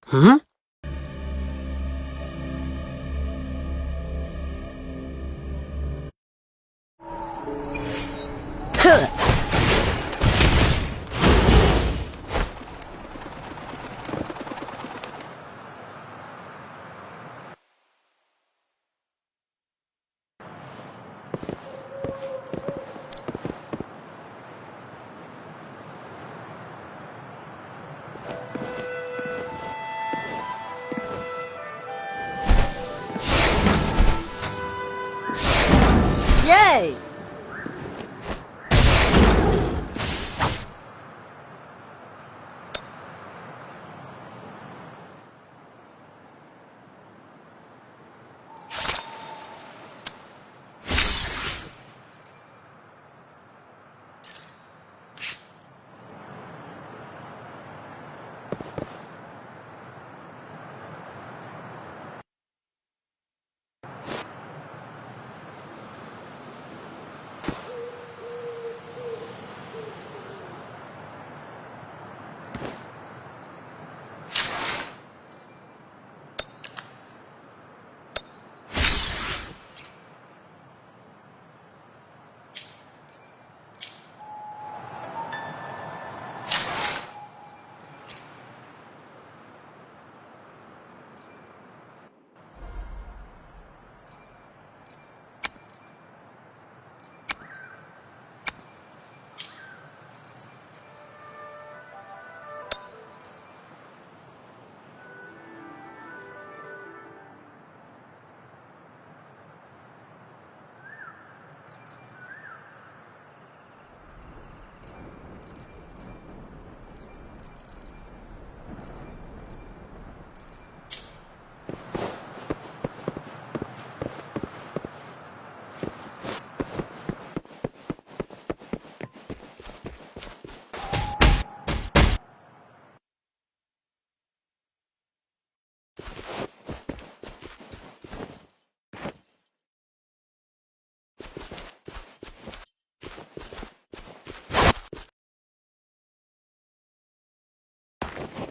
Huh? Yay!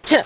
Ch-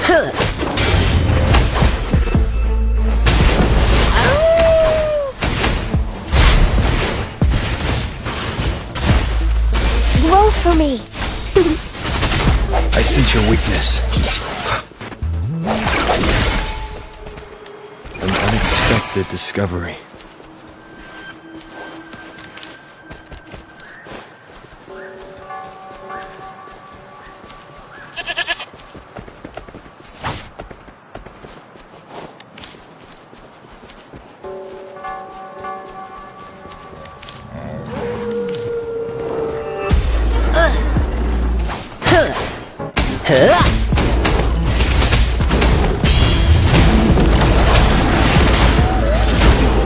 Huh. Roll for me. I sense your weakness. An unexpected discovery.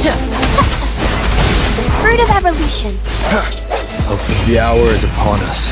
The fruit of evolution. Hope the hour is upon us.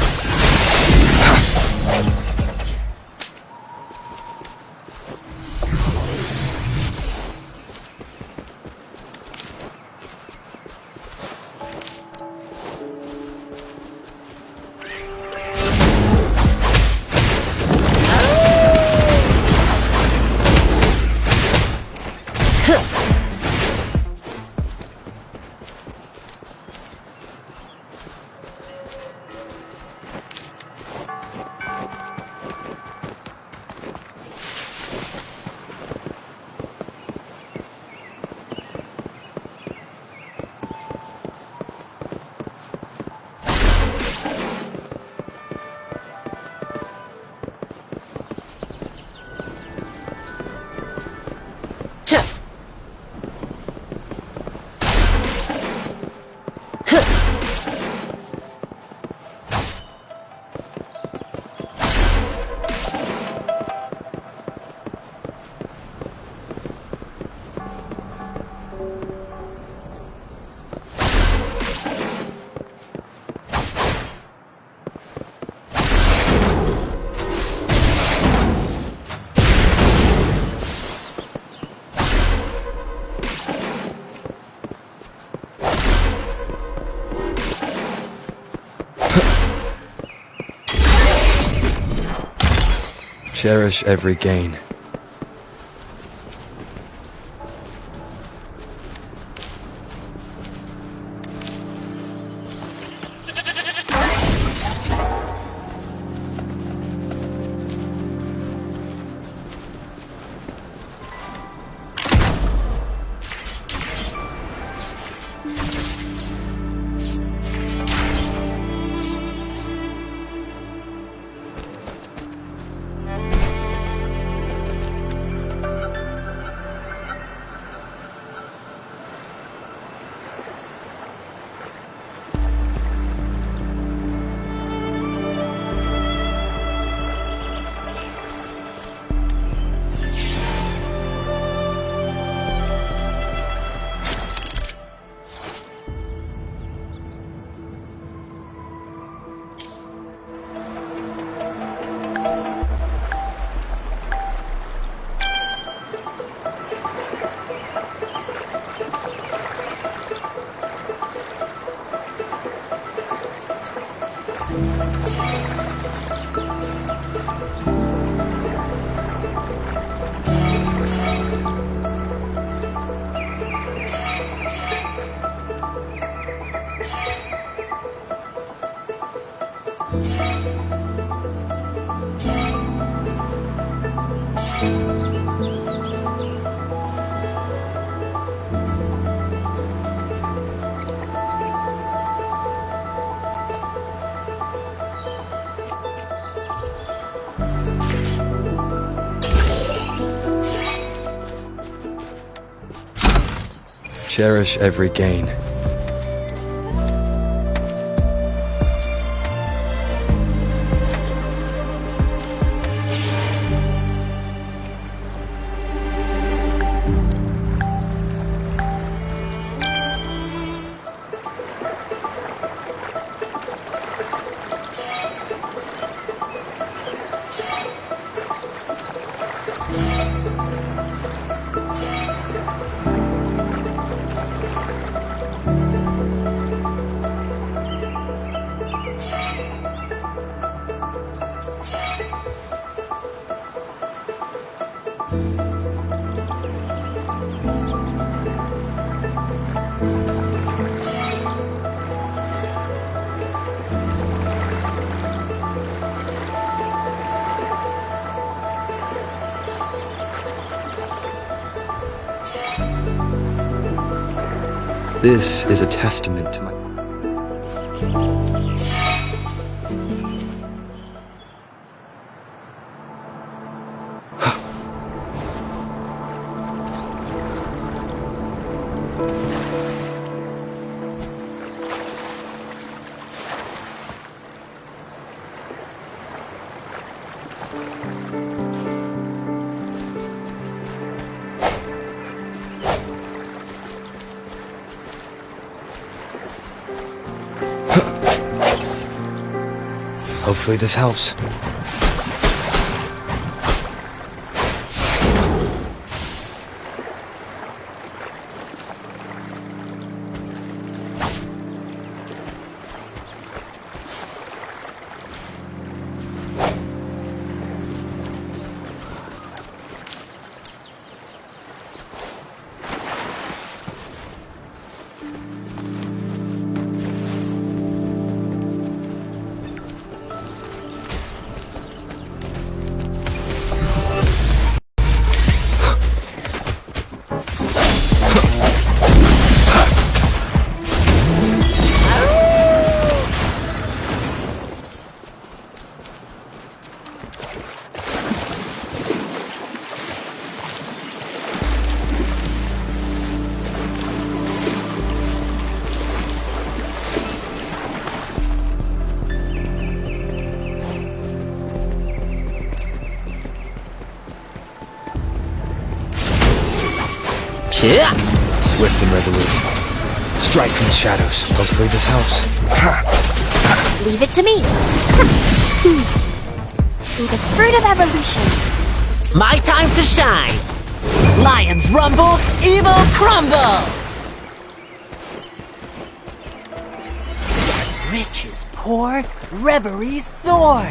Cherish every gain. Cherish every gain. This is a testament to my... Hopefully this helps. Swift and resolute. Strike from the shadows. Hopefully this helps. Leave it to me. Be the fruit of evolution. My time to shine! Lions rumble, evil crumble! Riches pour, reveries soar.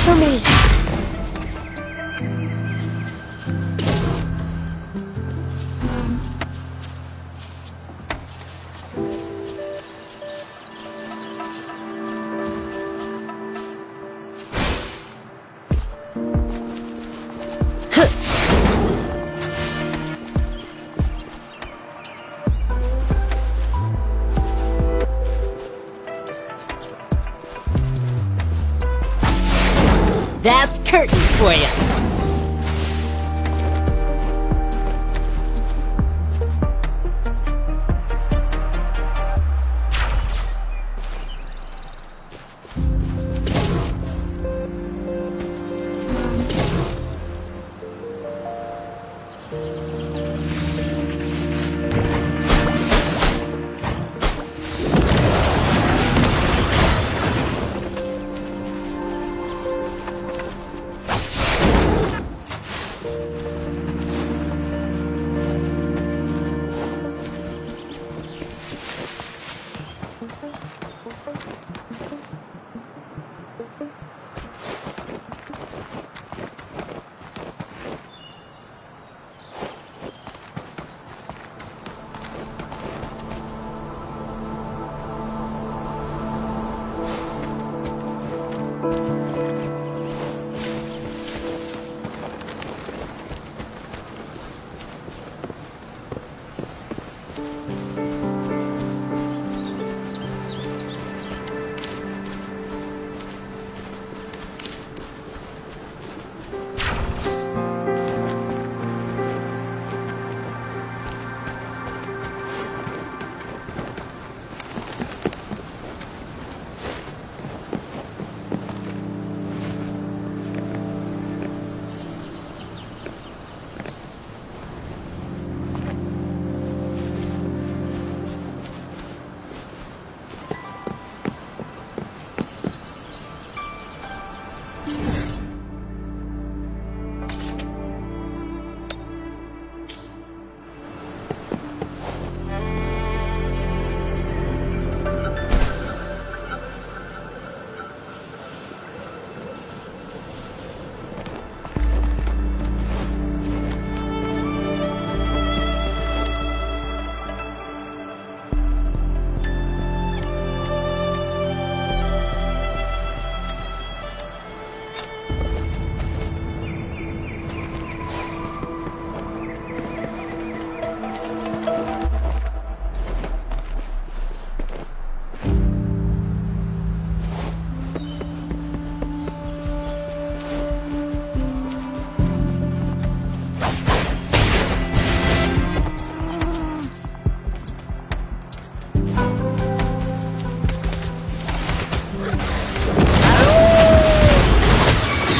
for me. That's curtains for you.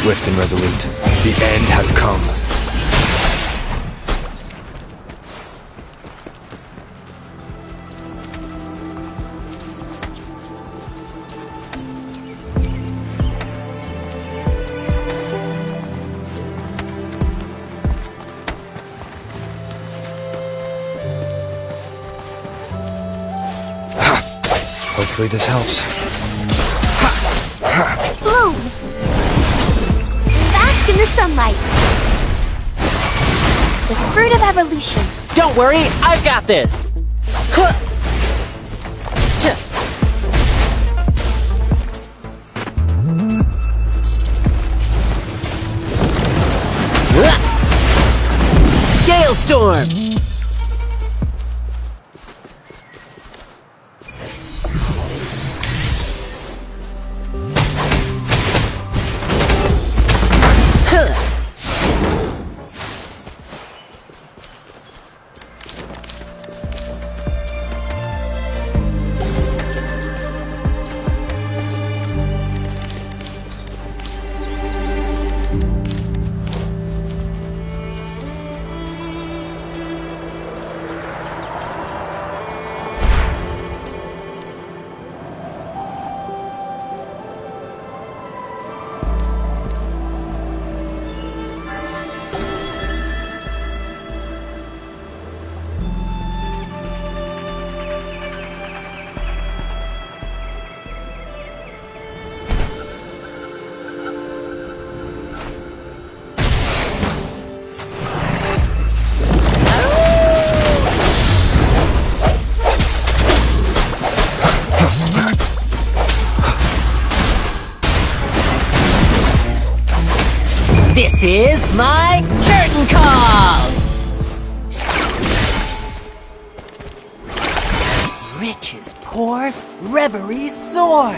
Swift and resolute. The end has come. Hopefully this helps. Bloom! Bask in the sunlight. The fruit of evolution. Don't worry, I've got this. Huh. Tuh. Huh. Gale storm. This is my curtain call! Riches pour, reverie soar.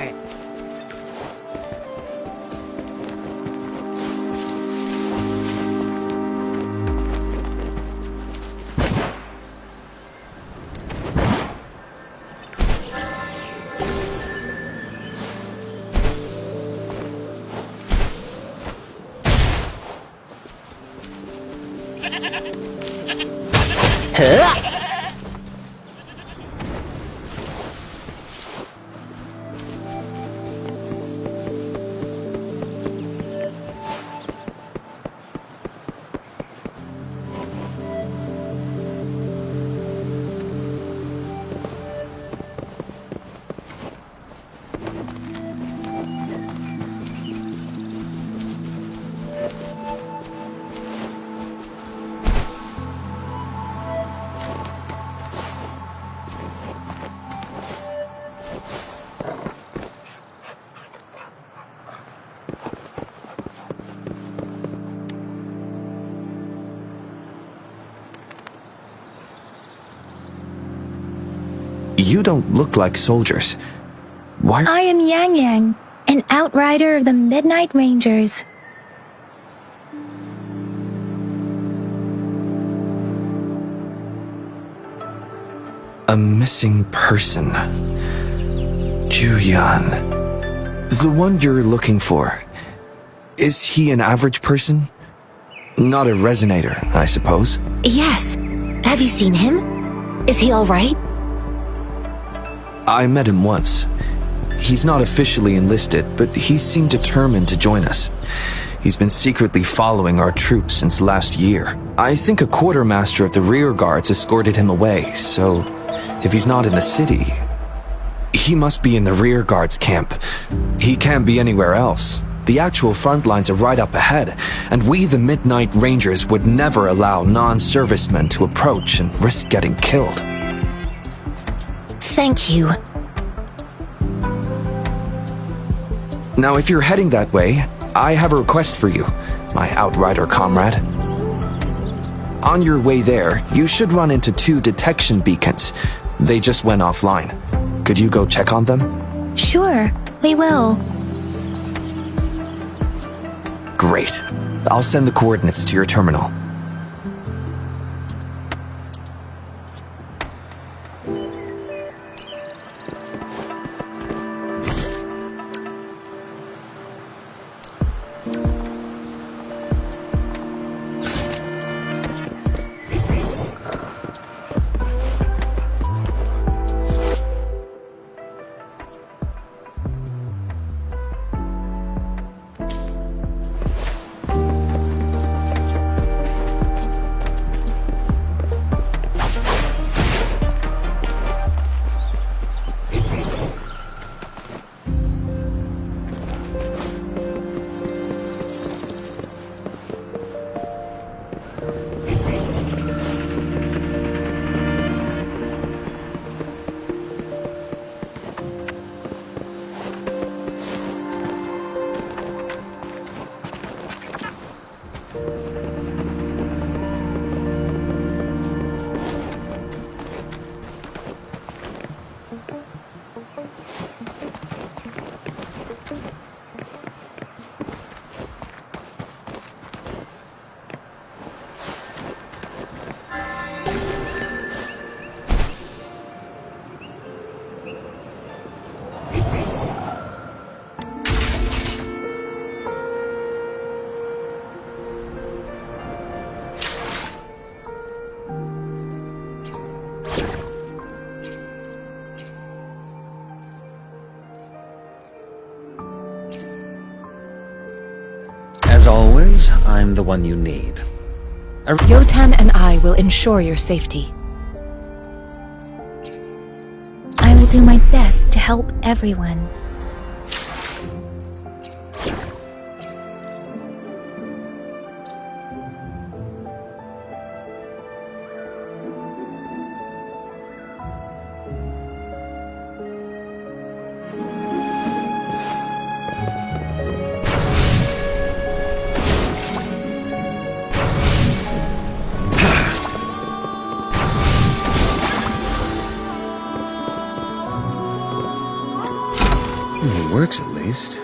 Huh? You don't look like soldiers. Why? I am Yang Yang, an outrider of the Midnight Rangers. A missing person. Juyan. The one you're looking for. Is he an average person? Not a resonator, I suppose. Yes. Have you seen him? Is he all right? I met him once. He's not officially enlisted, but he seemed determined to join us. He's been secretly following our troops since last year. I think a quartermaster of the rear guards escorted him away, so if he's not in the city, he must be in the rear guards camp. He can't be anywhere else. The actual front lines are right up ahead, and we, the Midnight Rangers, would never allow non-servicemen to approach and risk getting killed. Thank you. Now, if you're heading that way, I have a request for you, my outrider comrade. On your way there, you should run into 2 detection beacons. They just went offline. Could you go check on them? Sure, we will. Great. I'll send the coordinates to your terminal. As always, I'm the one you need. Yotan and I will ensure your safety. I will do my best to help everyone. least.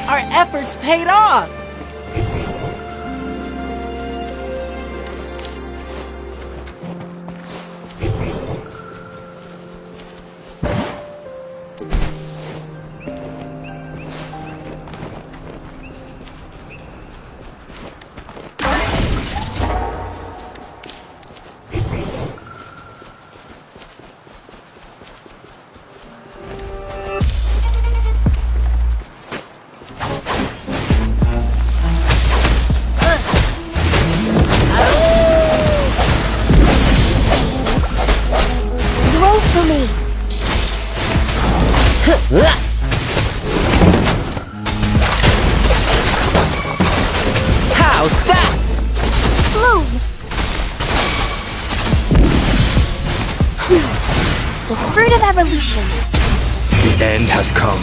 Our efforts paid off! How's that? Bloom! The fruit of evolution. The end has come.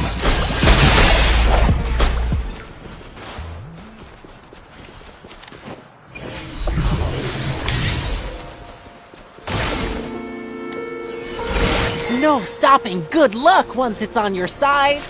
There's no stopping good luck once it's on your side.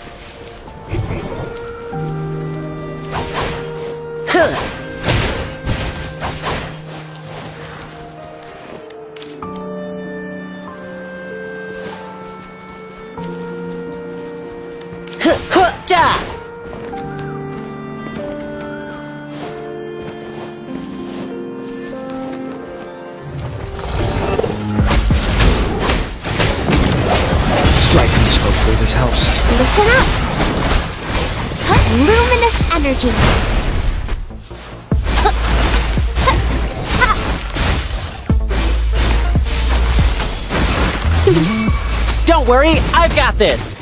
Strikers, hopefully this helps. Listen up! Luminous energy. Don't worry, I've got this!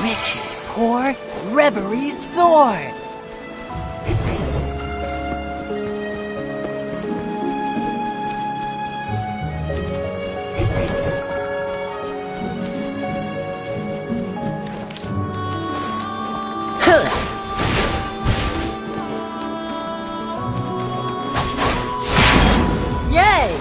Riches pour, reverie soar! Yay!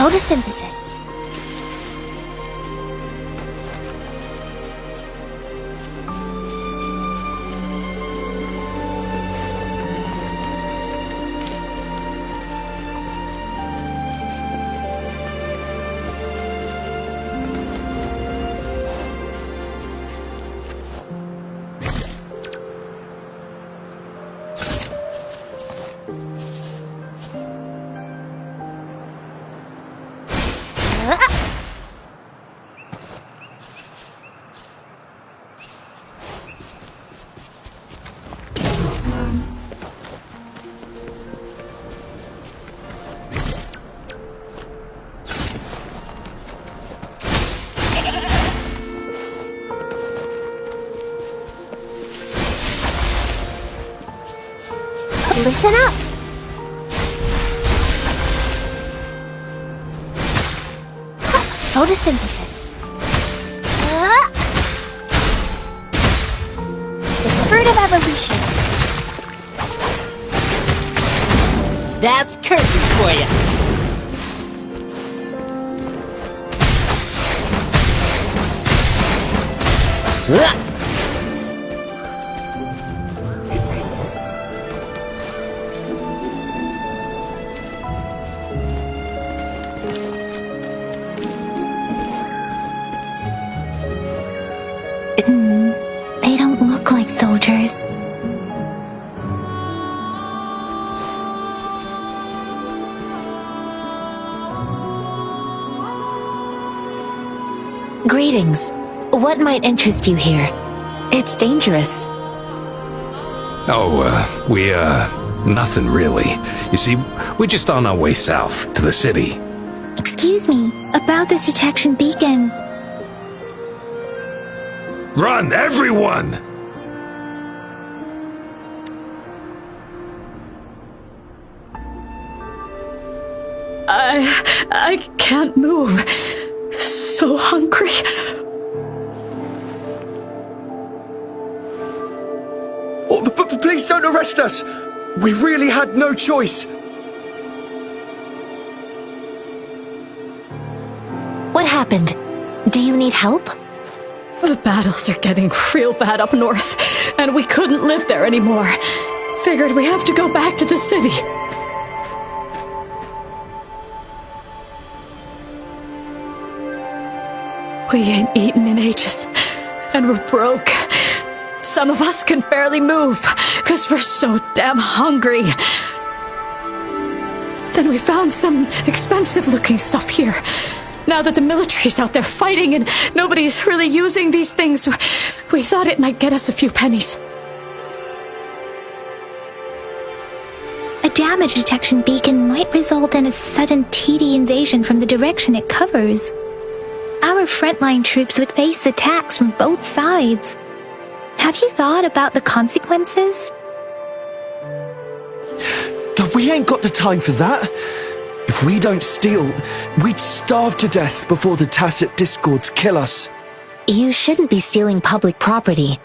Photosynthesis. Listen up! Photosynthesis. The fruit of evolution. That's curtains for you. They don't look like soldiers. Greetings. What might interest you here? It's dangerous. Nothing really. You see, we're just on our way south to the city. Excuse me, about this detection beacon. Run, everyone! I can't move. So hungry. Oh, but please don't arrest us! We really had no choice. What happened? Do you need help? The battles are getting real bad up north, and we couldn't live there anymore. Figured we have to go back to the city. We ain't eaten in ages, and we're broke. Some of us can barely move, 'cause we're so damn hungry. Then we found some expensive-looking stuff here. Now that the military's out there fighting and nobody's really using these things, we thought it might get us a few pennies. A damage detection beacon might result in a sudden TD invasion from the direction it covers. Our frontline troops would face attacks from both sides. Have you thought about the consequences? We ain't got the time for that. If we don't steal, we'd starve to death before the tacit discords kill us. You shouldn't be stealing public property.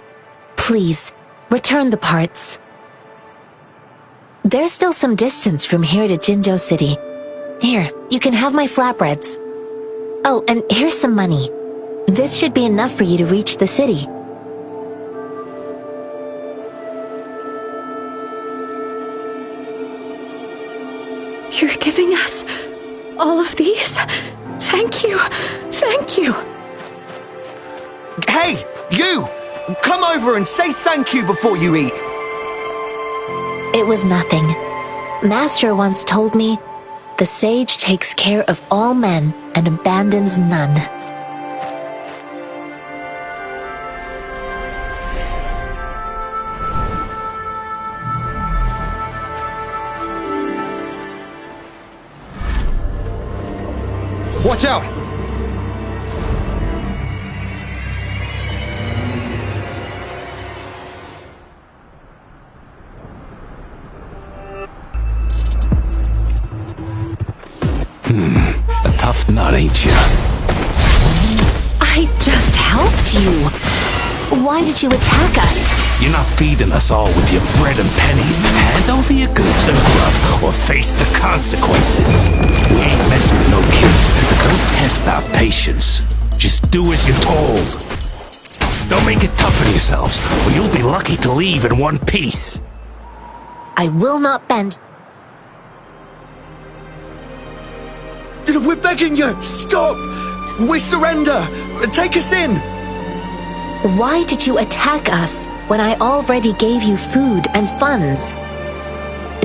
Please, return the parts. There's still some distance from here to Jinzhou City. Here, you can have my flatbreads. Oh, and here's some money. This should be enough for you to reach the city. You're giving us all of these? Thank you. Thank you. Hey, you! Come over and say thank you before you eat. It was nothing. Master once told me, the sage takes care of all men and abandons none. Watch out! A tough nut, ain't you? I just helped you. Why did you attack us? You're not feeding us all with your bread and pennies. Hand over your goods and grub, or face the consequences. We ain't messing with no kids. Don't test our patience. Just do as you're told. Don't make it tough on yourselves, or you'll be lucky to leave in one piece. I will not bend. We're begging you! Stop! We surrender! Take us in! Why did you attack us when I already gave you food and funds?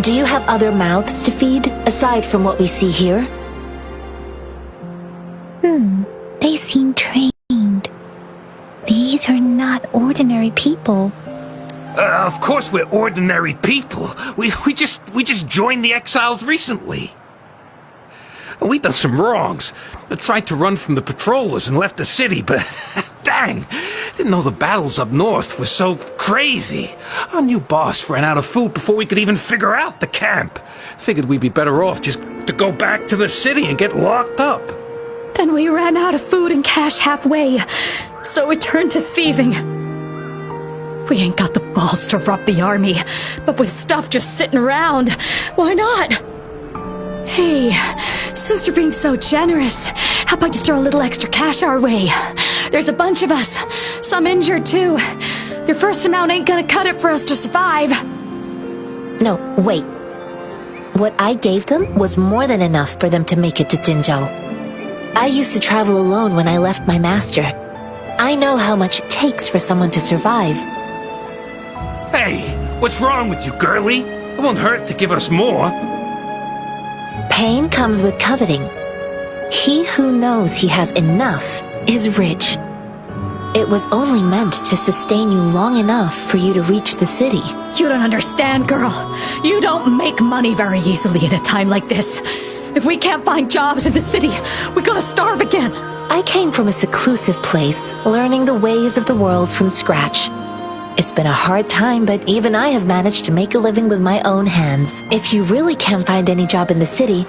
Do you have other mouths to feed, aside from what we see here? They seem trained. These are not ordinary people. Of course we're ordinary people. We just joined the exiles recently. We done some wrongs. I tried to run from the patrollers and left the city, but dang, didn't know the battles up north were so crazy. Our new boss ran out of food before we could even figure out the camp. Figured we'd be better off just to go back to the city and get locked up. Then we ran out of food and cash halfway, so we turned to thieving. We ain't got the balls to rob the army, but with stuff just sitting around, why not? Hey, since you're being so generous, how about you throw a little extra cash our way? There's a bunch of us, some injured too. Your first amount ain't gonna cut it for us to survive. No, wait. What I gave them was more than enough for them to make it to Jinzhou. I used to travel alone when I left my master. I know how much it takes for someone to survive. Hey, what's wrong with you, girlie? It won't hurt to give us more. Pain comes with coveting. He who knows he has enough is rich. It was only meant to sustain you long enough for you to reach the city. You don't understand, girl. You don't make money very easily at a time like this. If we can't find jobs in the city, we're gonna starve again. I came from a seclusive place, learning the ways of the world from scratch. It's been a hard time, but even I have managed to make a living with my own hands. If you really can't find any job in the city,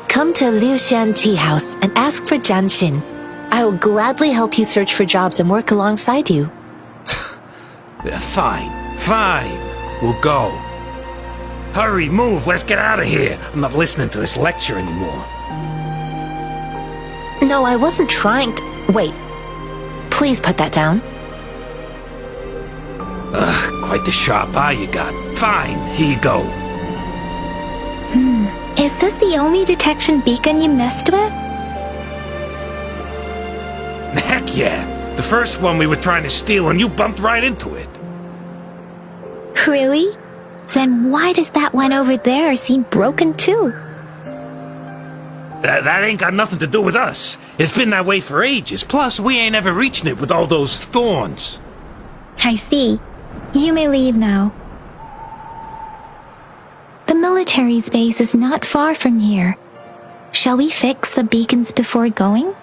come to Liu Xian Tea House and ask for Jian Xin. I will gladly help you search for jobs and work alongside you. Yeah, fine. We'll go. Hurry, move, let's get out of here. I'm not listening to this lecture anymore. No, I wasn't trying to... Wait. Please put that down. Quite the sharp eye you got. Fine, here you go. Is this the only detection beacon you messed with? Heck yeah. The first one we were trying to steal and you bumped right into it. Really? Then why does that one over there seem broken too? That ain't got nothing to do with us. It's been that way for ages. Plus, we ain't ever reaching it with all those thorns. I see. You may leave now. The military's base is not far from here. Shall we fix the beacons before going?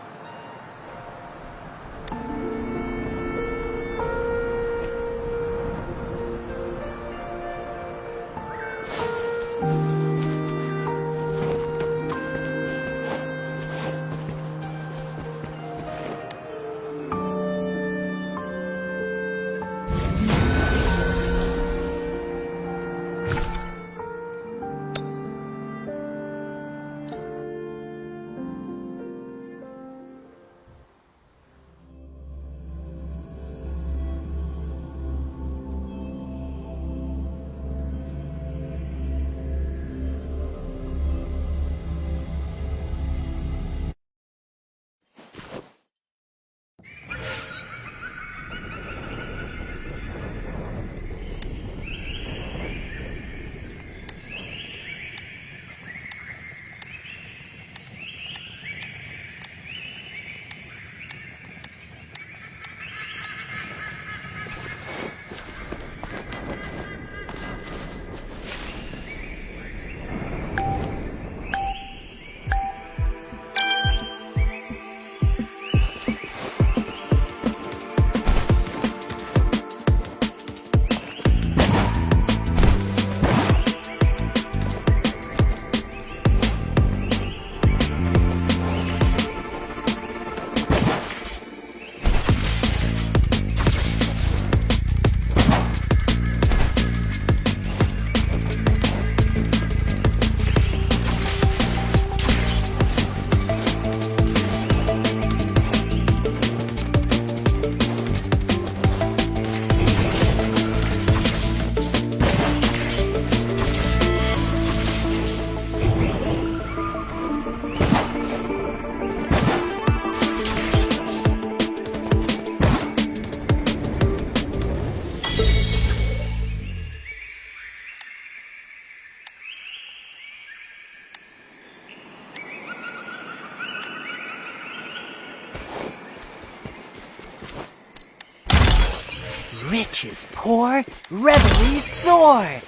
Rich is poor, revelry soar.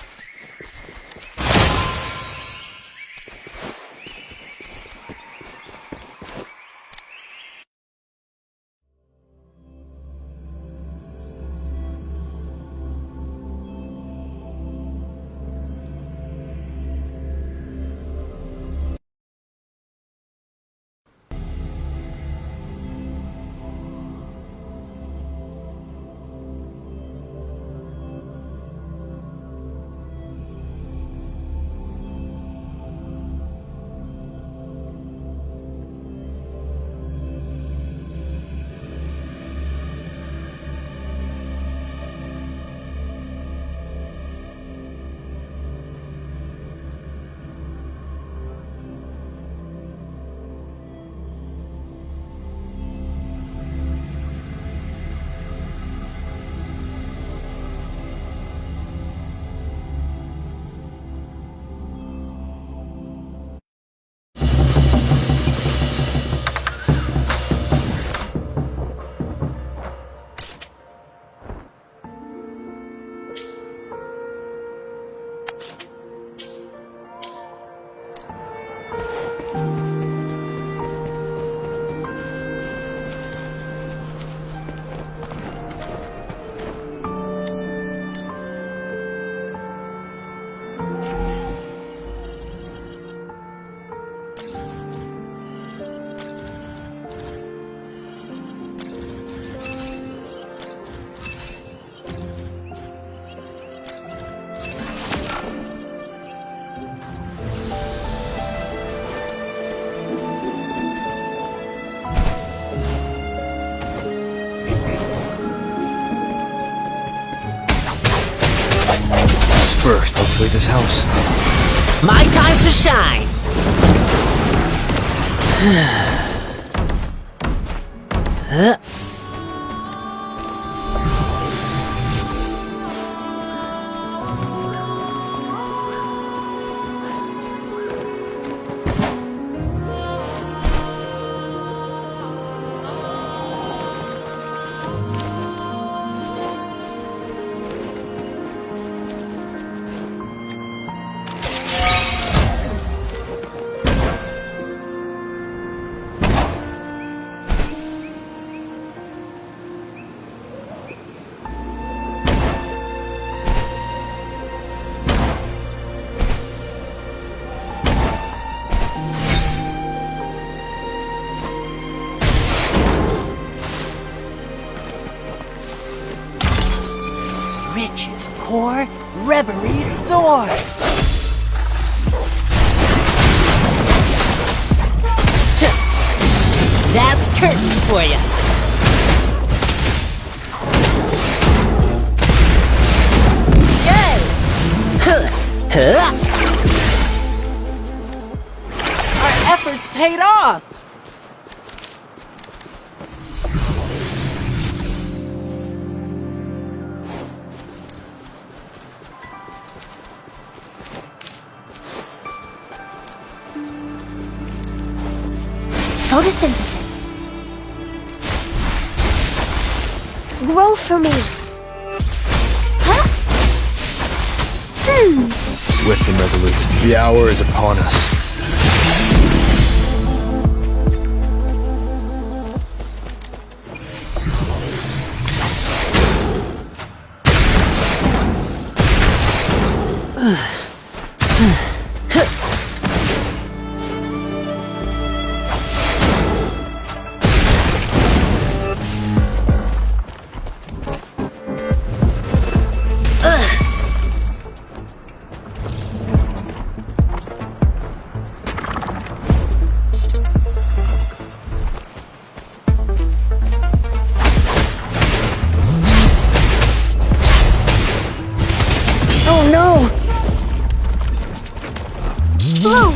Hopefully this helps. My time to shine! Riches pour, reverie soar. That's curtains for ya. Yay! Our efforts paid off. Photosynthesis. Grow for me. Huh? Swift and resolute. The hour is upon us. Bloom!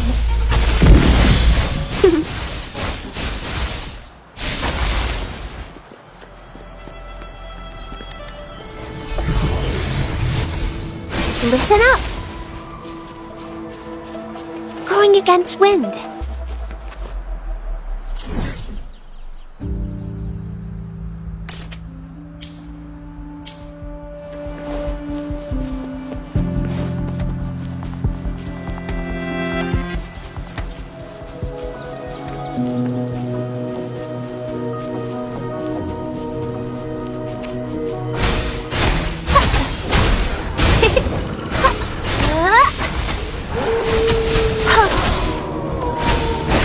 Listen up! Growing against wind.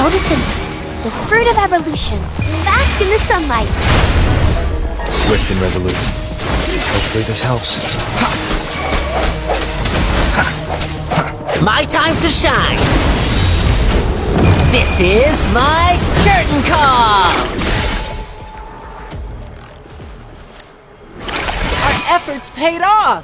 Photosynthesis, the fruit of evolution. Bask in the sunlight. Swift and resolute. Hopefully this helps. My time to shine! This is my curtain call! Our efforts paid off!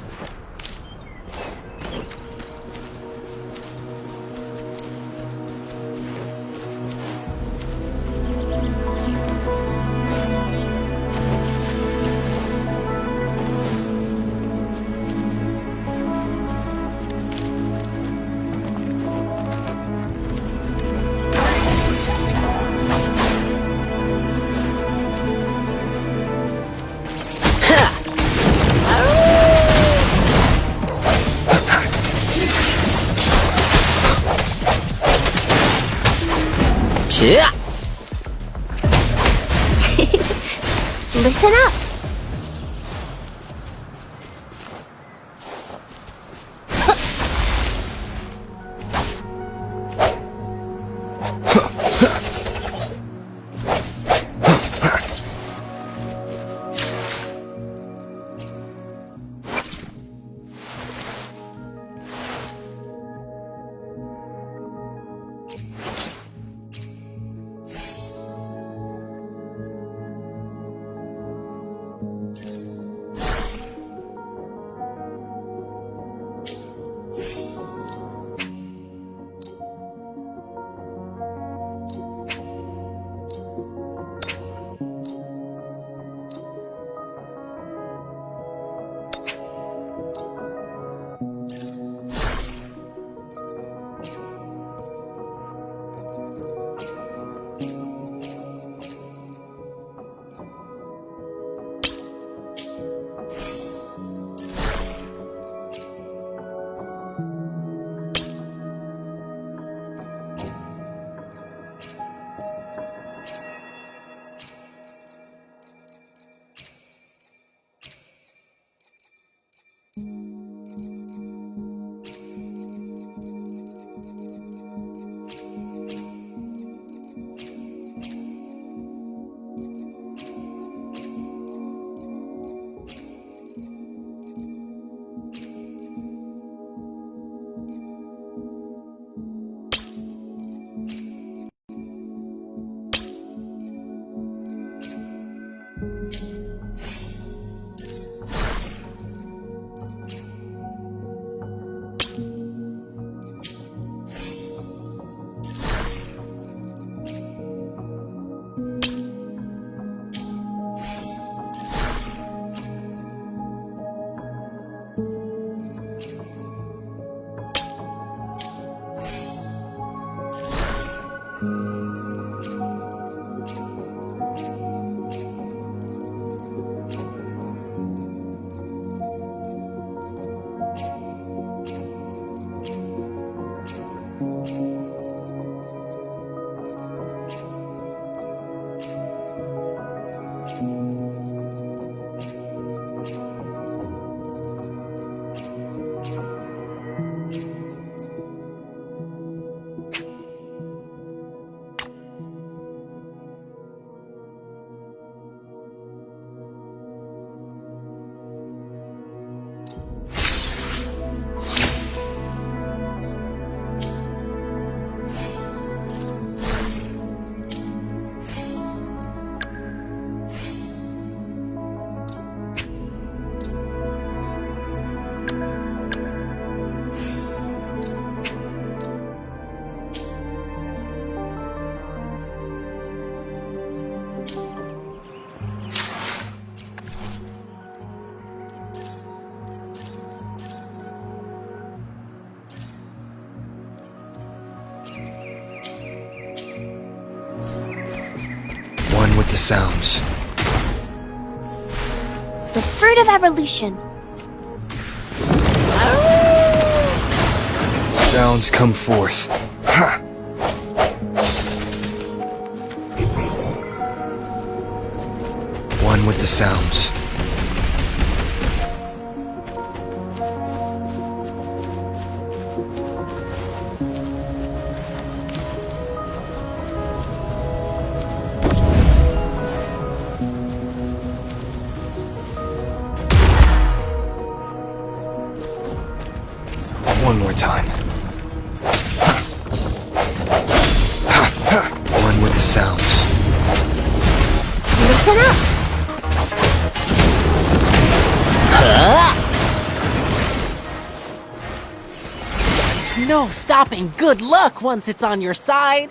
Yeah. Listen up! One with the sounds. The fruit of evolution. Sounds come forth. Ha! One with the sounds. One more time. One with the sounds. Listen up. There's no stopping good luck once it's on your side.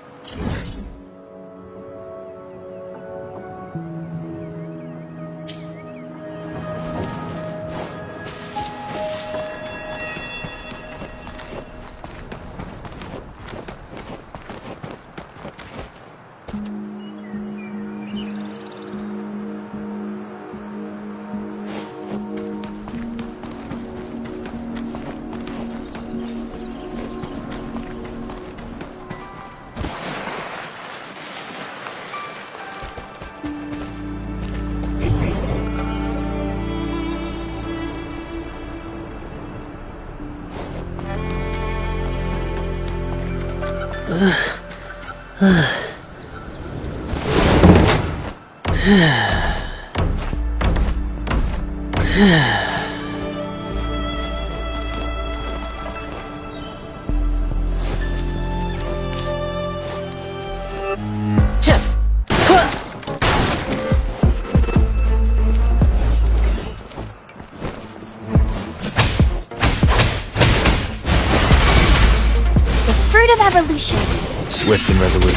Evolution. Swift and resolute.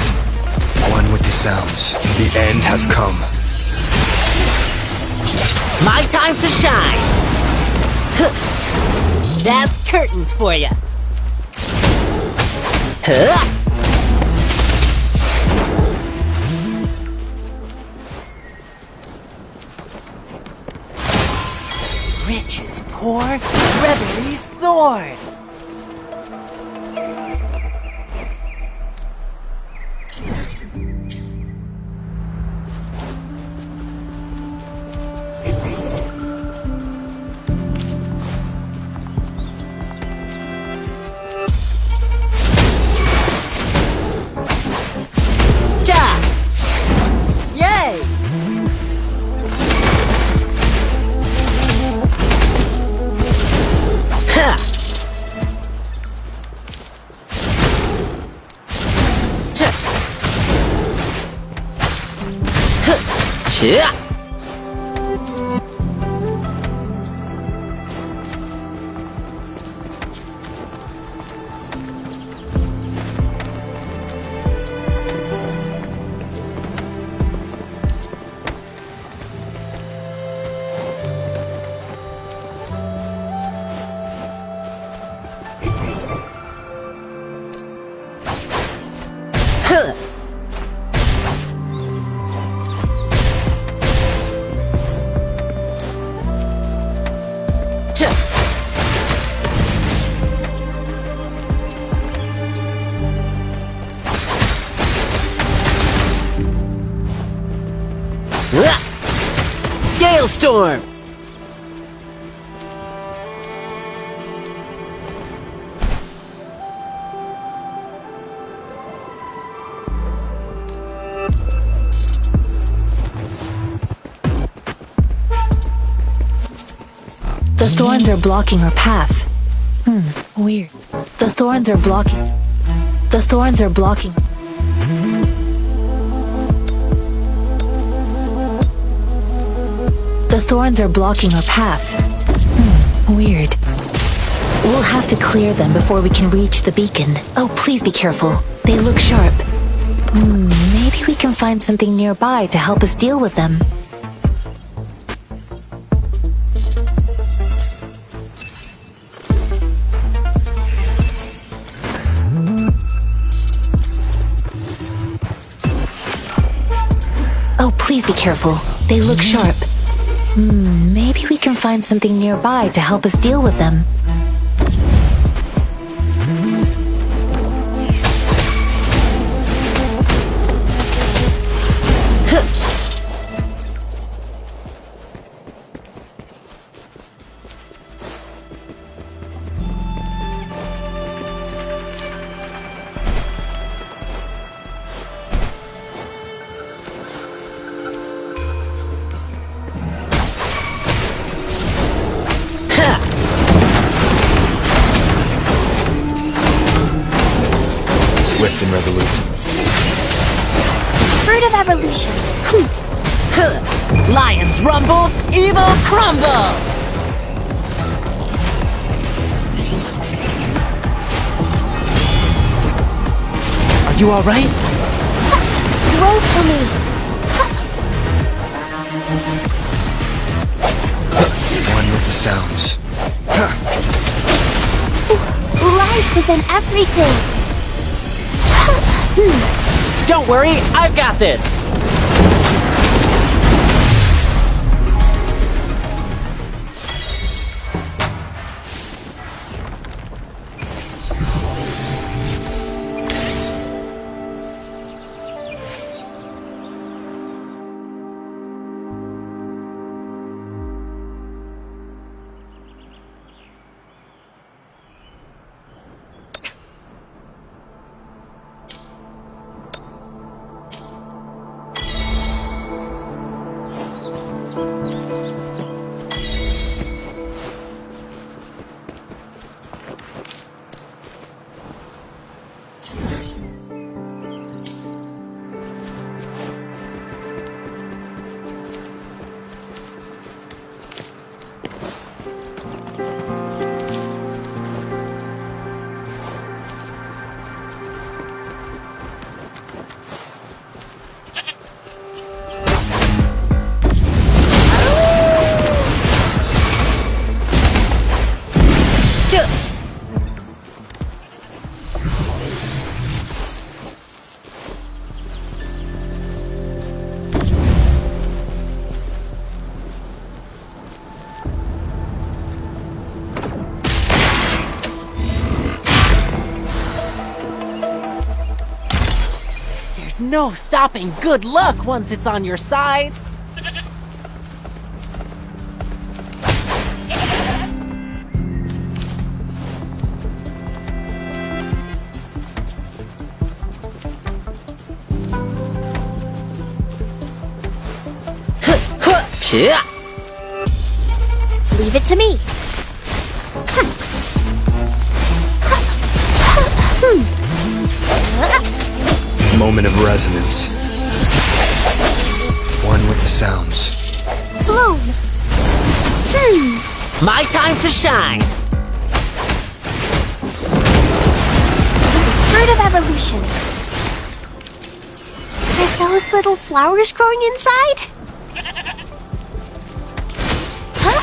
One with the sounds. The end has come. My time to shine. That's curtains for you. Yeah. Gale storm. The thorns are blocking our path. Weird. The thorns are blocking. The thorns are blocking. The thorns are blocking our path. Weird. We'll have to clear them before we can reach the beacon. Oh, please be careful. They look sharp. Maybe we can find something nearby to help us deal with them. Oh, please be careful. They look sharp. Maybe we can find something nearby to help us deal with them. Swift and resolute. Fruit of evolution. Lions rumble, evil crumble. Are you all right? Grow for me. One with the sounds. Life is in everything. Don't worry, I've got this. There's no stopping good luck once it's on your side. Leave it to me. Moment of resonance. One with the sounds. Bloom. My time to shine. The fruit of evolution. Are those little flowers growing inside? Huh?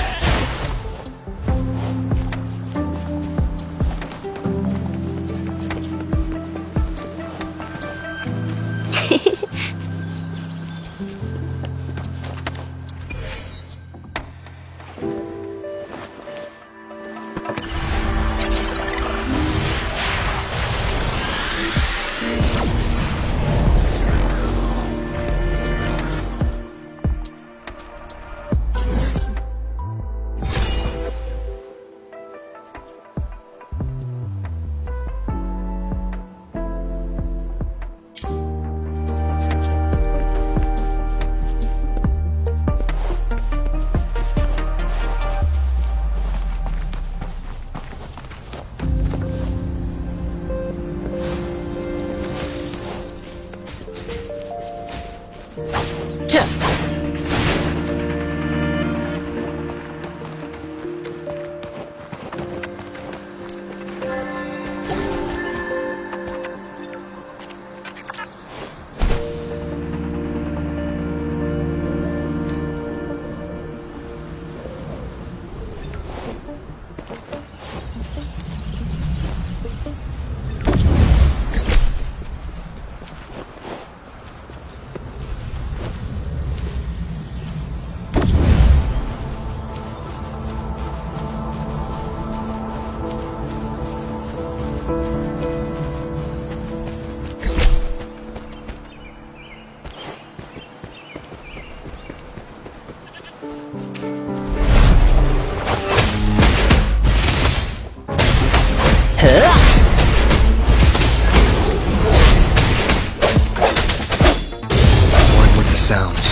One with the sounds.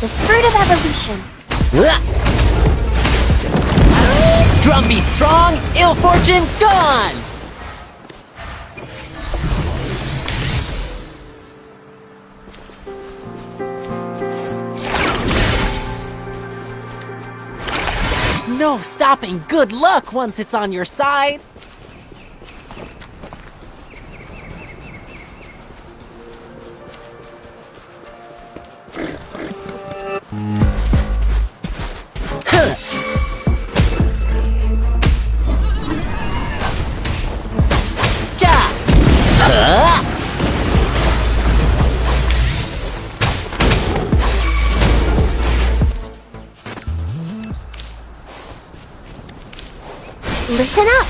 The fruit of evolution. Drumbeat strong, ill fortune gone! There's no stopping good luck once it's on your side. Listen up.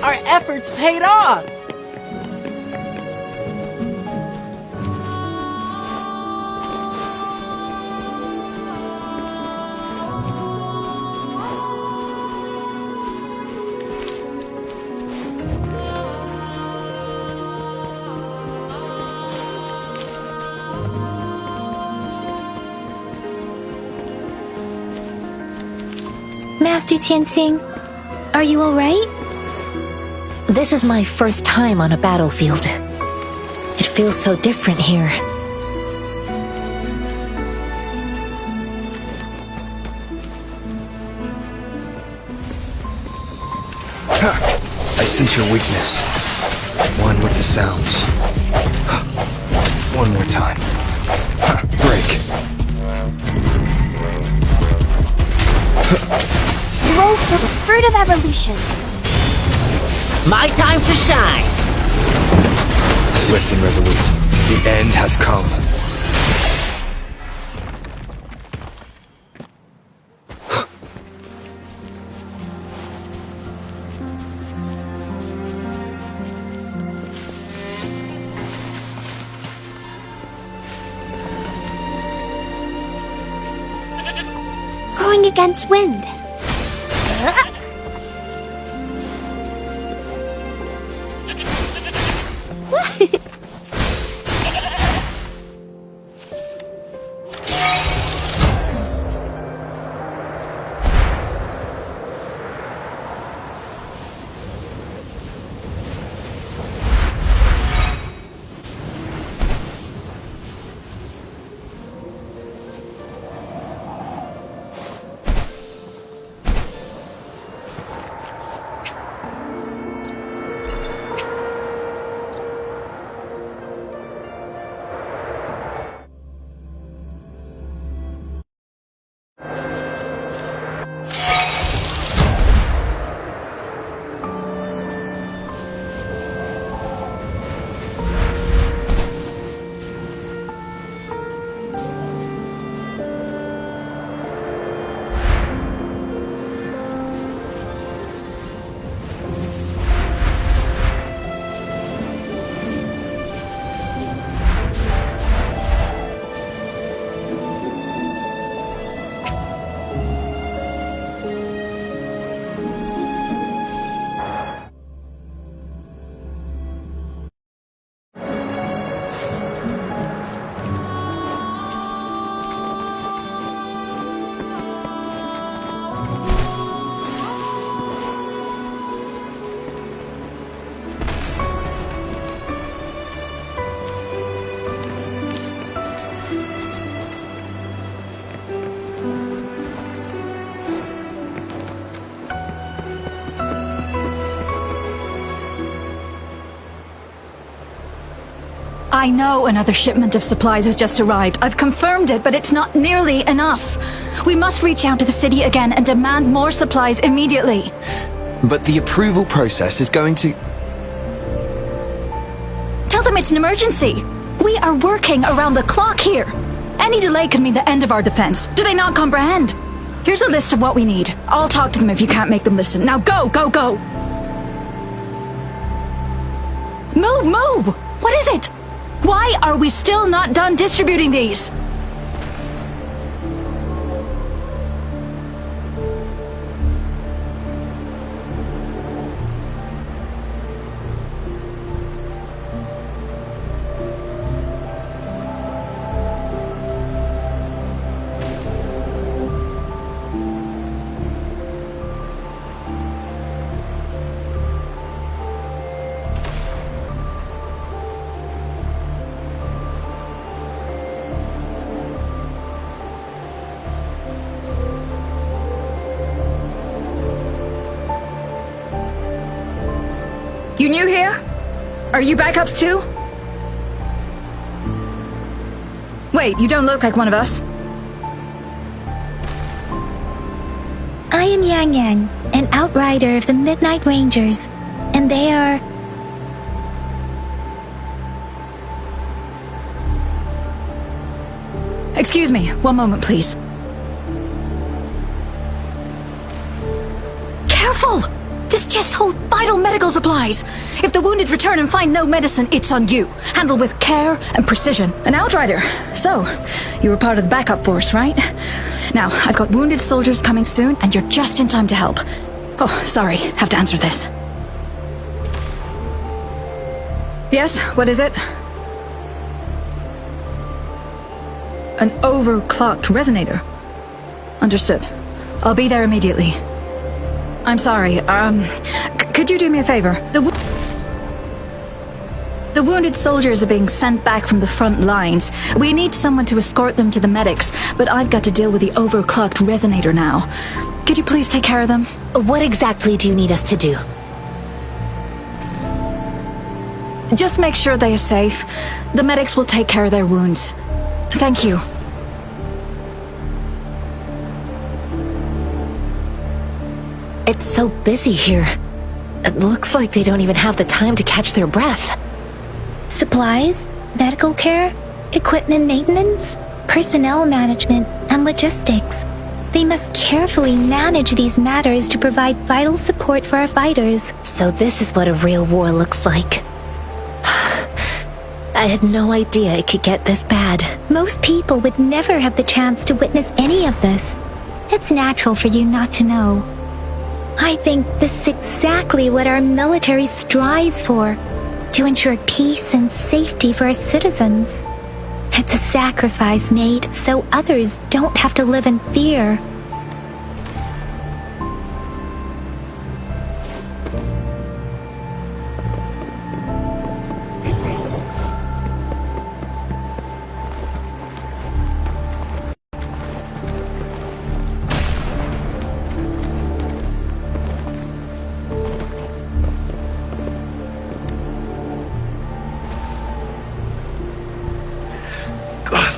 Our efforts paid off! Master Tianxing, are you alright? This is my first time on a battlefield. It feels so different here. I sense your weakness. One with the sounds. One more time. Break. Grow for the fruit of evolution. My time to shine! Swift and resolute. The end has come. going against wind. I know another shipment of supplies has just arrived. I've confirmed it, but it's not nearly enough. We must reach out to the city again and demand more supplies immediately. But the approval process is going to... Tell them it's an emergency. We are working around the clock here. Any delay could mean the end of our defense. Do they not comprehend? Here's a list of what we need. I'll talk to them if you can't make them listen. Now go, go, go! Move, move! What is it? Why are we still not done distributing these? You new here? Are you backups too? Wait, you don't look like one of us. I am Yang Yang, an outrider of the Midnight Rangers, and they are... Excuse me, one moment please. Careful! This chest holds vital medical supplies. If the wounded return and find no medicine, it's on you. Handle with care and precision. An outrider. So, you were part of the backup force, right? Now, I've got wounded soldiers coming soon, and you're just in time to help. Oh, sorry, have to answer this. Yes, what is it? An overclocked resonator. Understood. I'll be there immediately. I'm sorry, could you do me a favor? The wounded soldiers are being sent back from the front lines. We need someone to escort them to the medics, but I've got to deal with the overclocked resonator now. Could you please take care of them? What exactly do you need us to do? Just make sure they are safe. The medics will take care of their wounds. Thank you. It's so busy here. It looks like they don't even have the time to catch their breath. Supplies, medical care, equipment maintenance, personnel management, and logistics. They must carefully manage these matters to provide vital support for our fighters. So this is what a real war looks like. I had no idea it could get this bad. Most people would never have the chance to witness any of this. It's natural for you not to know. I think this is exactly what our military strives for, to ensure peace and safety for our citizens. It's a sacrifice made so others don't have to live in fear.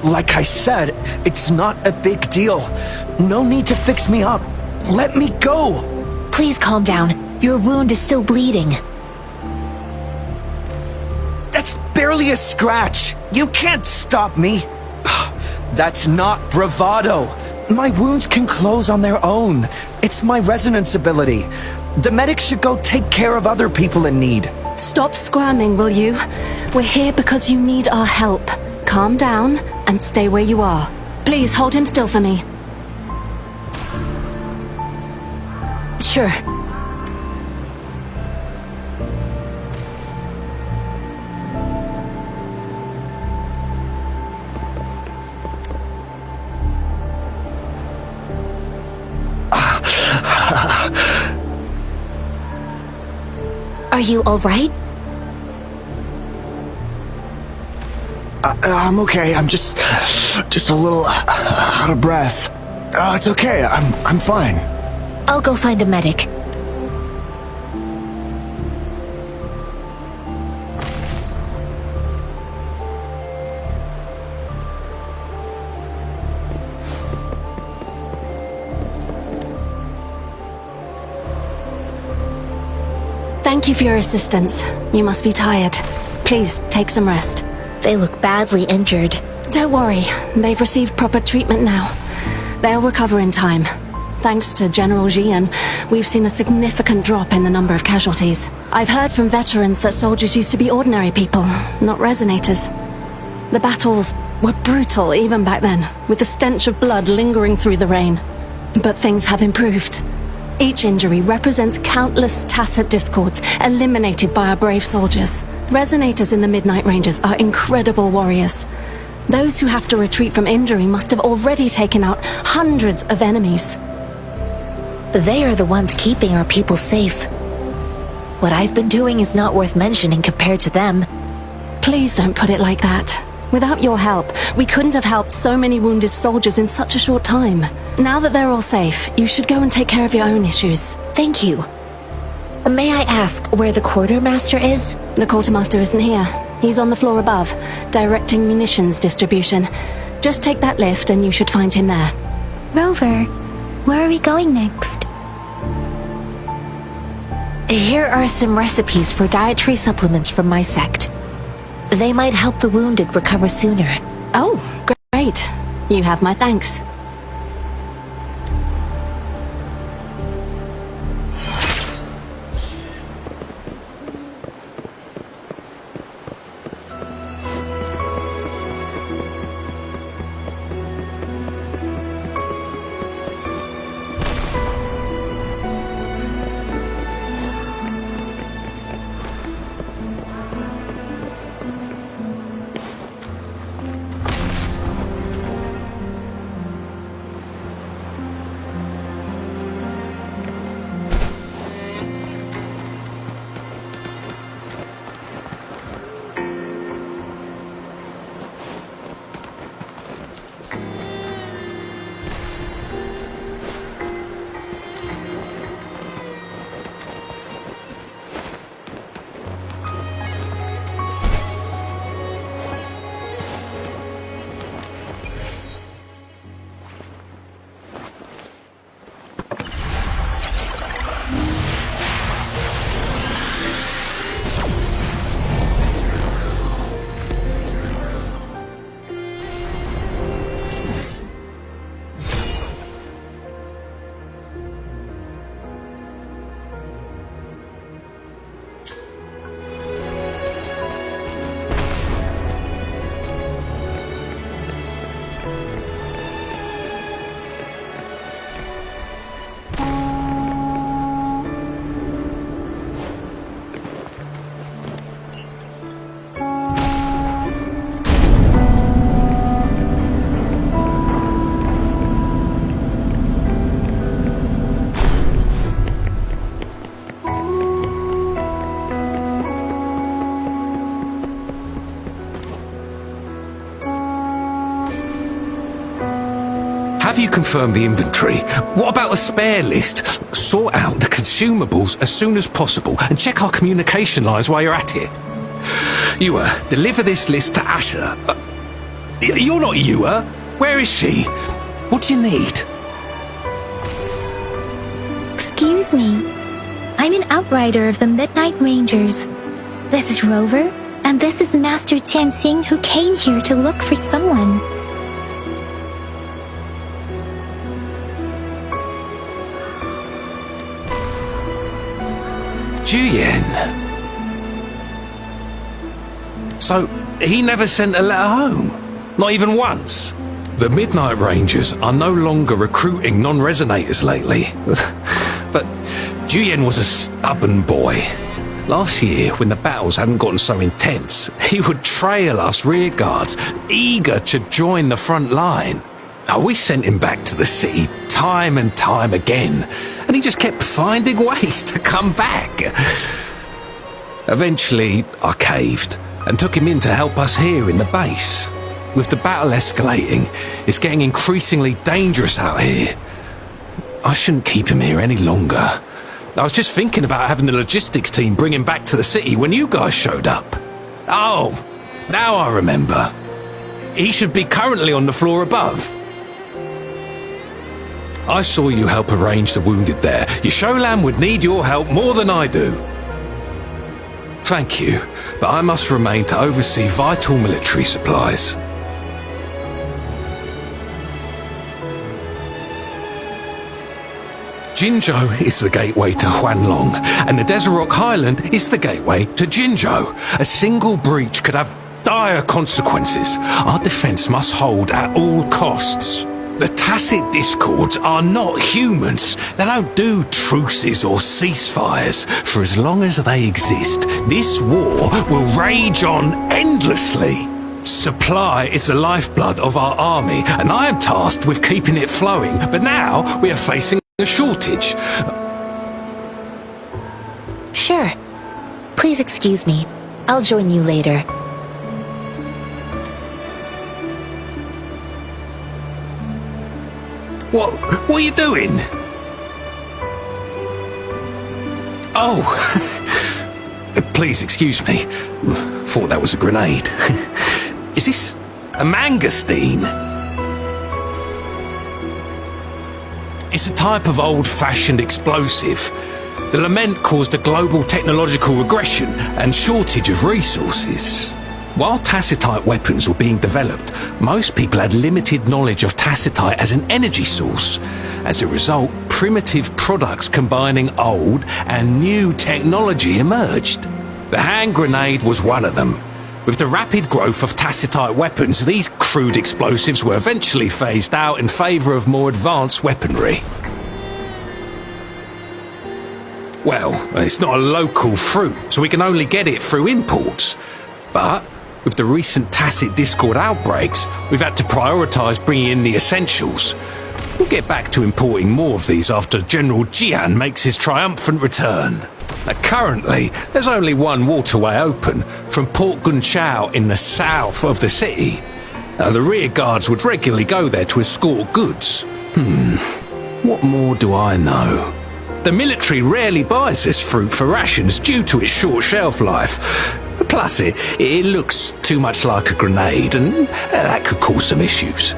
Like I said, it's not a big deal. No need to fix me up. Let me go! Please calm down. Your wound is still bleeding. That's barely a scratch. You can't stop me. That's not bravado. My wounds can close on their own. It's my resonance ability. The medics should go take care of other people in need. Stop squirming, will you? We're here because you need our help. Calm down and stay where you are. Please hold him still for me. Sure. Are you all right? I'm okay. I'm just a little out of breath. It's okay. I'm fine. I'll go find a medic. Thank you for your assistance. You must be tired. Please take some rest. They look badly injured. Don't worry, they've received proper treatment now. They'll recover in time. Thanks to General Jian, we've seen a significant drop in the number of casualties. I've heard from veterans that soldiers used to be ordinary people, not Resonators. The battles were brutal even back then, with the stench of blood lingering through the rain. But things have improved. Each injury represents countless tacit discords eliminated by our brave soldiers. Resonators in the Midnight Ranges are incredible warriors. Those who have to retreat from injury must have already taken out hundreds of enemies. They are the ones keeping our people safe. What I've been doing is not worth mentioning compared to them. Please don't put it like that. Without your help, we couldn't have helped so many wounded soldiers in such a short time. Now that they're all safe, you should go and take care of your own issues. Thank you. May I ask where the quartermaster is? The quartermaster isn't here. He's on the floor above, directing munitions distribution. Just take that lift and you should find him there. Rover, where are we going next? Here are some recipes for dietary supplements from my sect. They might help the wounded recover sooner. Oh, great. You have my thanks. have you confirmed the inventory? What about the spare list? Sort out the consumables as soon as possible and check our communication lines while you're at it. WUWA, deliver this list to Asher. You're not WUWA. Where is she? What do you need? Excuse me. I'm an outrider of the Midnight Rangers. This is Rover, and this is Master Tianxing, who came here to look for someone. Juyen. So, he never sent a letter home? Not even once? The Midnight Rangers are no longer recruiting non-resonators lately. But Juyen was a stubborn boy. Last year, when the battles hadn't gotten so intense, he would trail us rearguards, eager to join the front line. We sent him back to the city time and time again, and he just kept finding ways to come back. Eventually, I caved and took him in to help us here in the base. With the battle escalating, it's getting increasingly dangerous out here. I shouldn't keep him here any longer. I was just thinking about having the logistics team bring him back to the city when you guys showed up. Oh, now I remember. He should be currently on the floor above. I saw you help arrange the wounded there. Yasholam would need your help more than I do. Thank you, but I must remain to oversee vital military supplies. Jinzhou is the gateway to Huanlong, and the Desert Rock Highland is the gateway to Jinzhou. A single breach could have dire consequences. Our defense must hold at all costs. The tacit discords are not humans. They don't do truces or ceasefires. For as long as they exist, this war will rage on endlessly. Supply is the lifeblood of our army, and I am tasked with keeping it flowing. But now we are facing a shortage. Sure. Please excuse me. I'll join you later. What are you doing? Oh, please excuse me. Thought that was a grenade. Is this a mangosteen? It's a type of old-fashioned explosive. The Lament caused a global technological regression and shortage of resources. While tacitite weapons were being developed, most people had limited knowledge of tacitite as an energy source. As a result, primitive products combining old and new technology emerged. The hand grenade was one of them. With the rapid growth of tacitite weapons, these crude explosives were eventually phased out in favour of more advanced weaponry. Well, it's not a local fruit, so we can only get it through imports. But with the recent tacit discord outbreaks, we've had to prioritise bringing in the essentials. We'll get back to importing more of these after General Jian makes his triumphant return. Currently, there's only one waterway open, from Port Gunchao in the south of the city. The rear guards would regularly go there to escort goods. What more do I know? The military rarely buys this fruit for rations due to its short shelf life. Plus, it looks too much like a grenade, and that could cause some issues.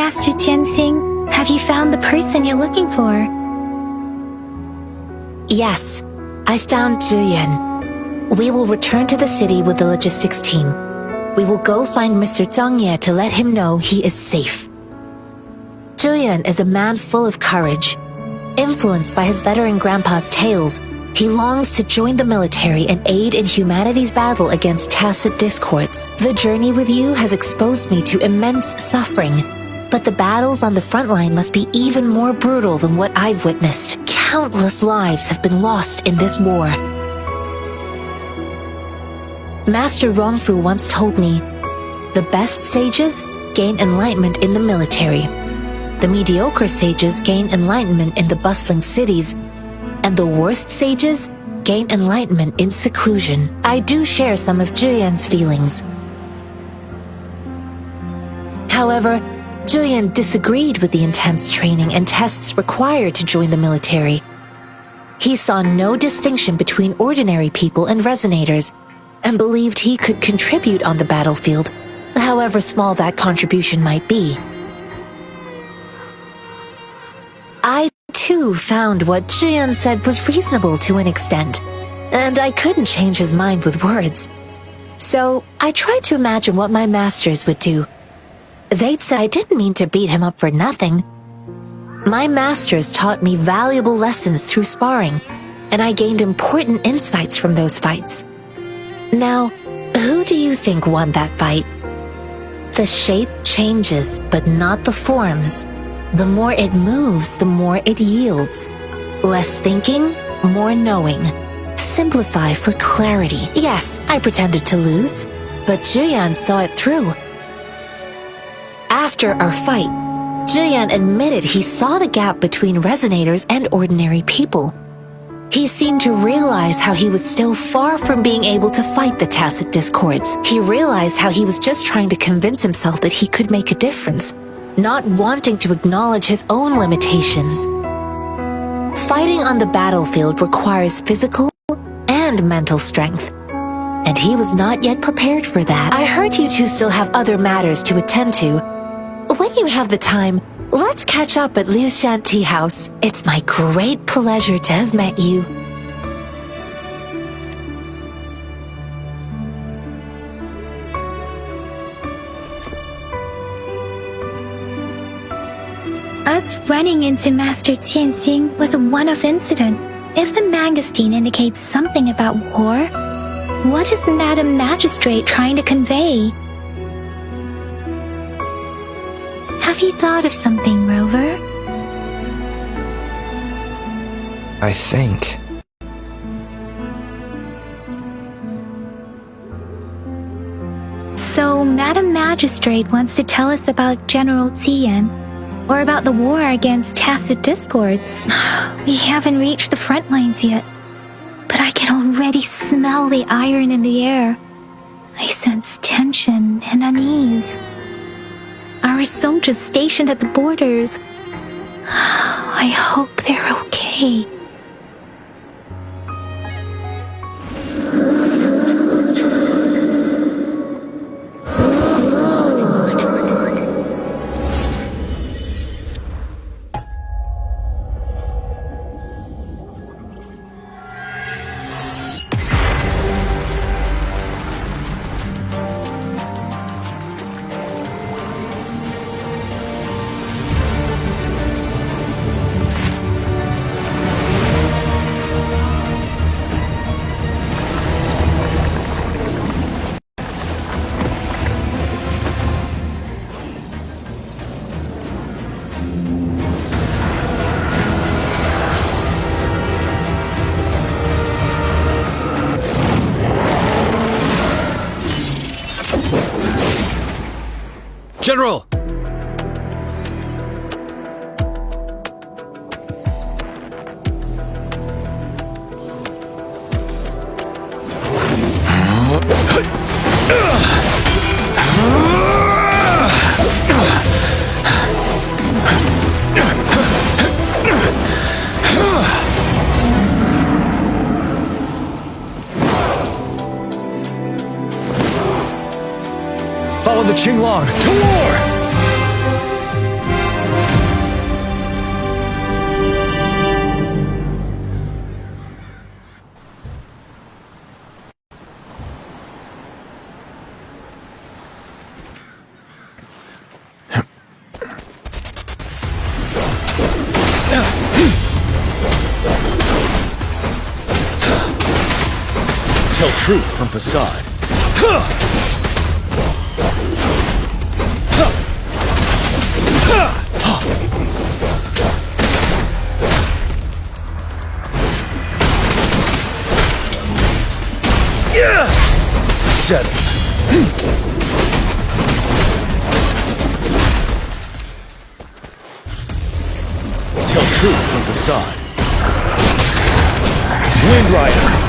Master Tianxing, have you found the person you're looking for? Yes, I found Zhuyan. We will return to the city with the logistics team. We will go find Mr. Zhang Ye to let him know he is safe. Zhuyan is a man full of courage. Influenced by his veteran grandpa's tales, he longs to join the military and aid in humanity's battle against tacit discords. The journey with you has exposed me to immense suffering, but the battles on the front line must be even more brutal than what I've witnessed. Countless lives have been lost in this war. Master Rongfu once told me, the best sages gain enlightenment in the military. The mediocre sages gain enlightenment in the bustling cities, and the worst sages gain enlightenment in seclusion. I do share some of Zhuyan's feelings. However, Zhuyan disagreed with the intense training and tests required to join the military. He saw no distinction between ordinary people and Resonators, and believed he could contribute on the battlefield, however small that contribution might be. I, too, found what Zhuyan said was reasonable to an extent, and I couldn't change his mind with words. So, I tried to imagine what my masters would do. They'd say I didn't mean to beat him up for nothing. My masters taught me valuable lessons through sparring, and I gained important insights from those fights. Now, who do you think won that fight? The shape changes, but not the forms. The more it moves, the more it yields. Less thinking, more knowing. Simplify for clarity. Yes, I pretended to lose, but Zhuyan saw it through. After our fight, Zhuyan admitted he saw the gap between Resonators and ordinary people. He seemed to realize how he was still far from being able to fight the tacit discords. He realized how he was just trying to convince himself that he could make a difference, not wanting to acknowledge his own limitations. Fighting on the battlefield requires physical and mental strength, and he was not yet prepared for that. I heard you two still have other matters to attend to. When you have the time, let's catch up at Liu Shan Tea House. It's my great pleasure to have met you. Us running into Master Tianxing was a one-off incident. If the Mangosteen indicates something about war, what is Madam Magistrate trying to convey? Have you thought of something, Rover? I think. So, Madam Magistrate wants to tell us about General Tian, or about the war against tacit discords. We haven't reached the front lines yet, but I can already smell the iron in the air. I sense tension and unease. Our soldiers stationed at the borders, I hope they're okay. General! Follow the Qinglong to war! Tell truth from facade. Settle. Tell truth from facade. Wind Rider.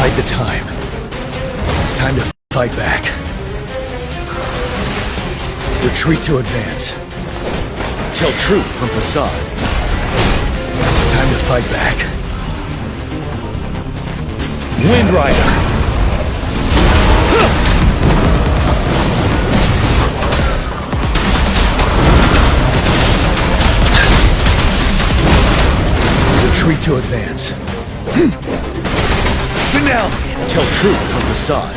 Bide the time. Time to fight back. Retreat to advance. Tell truth from facade. Time to fight back. Wind Rider. Retreat to advance. Finale. Tell truth from facade.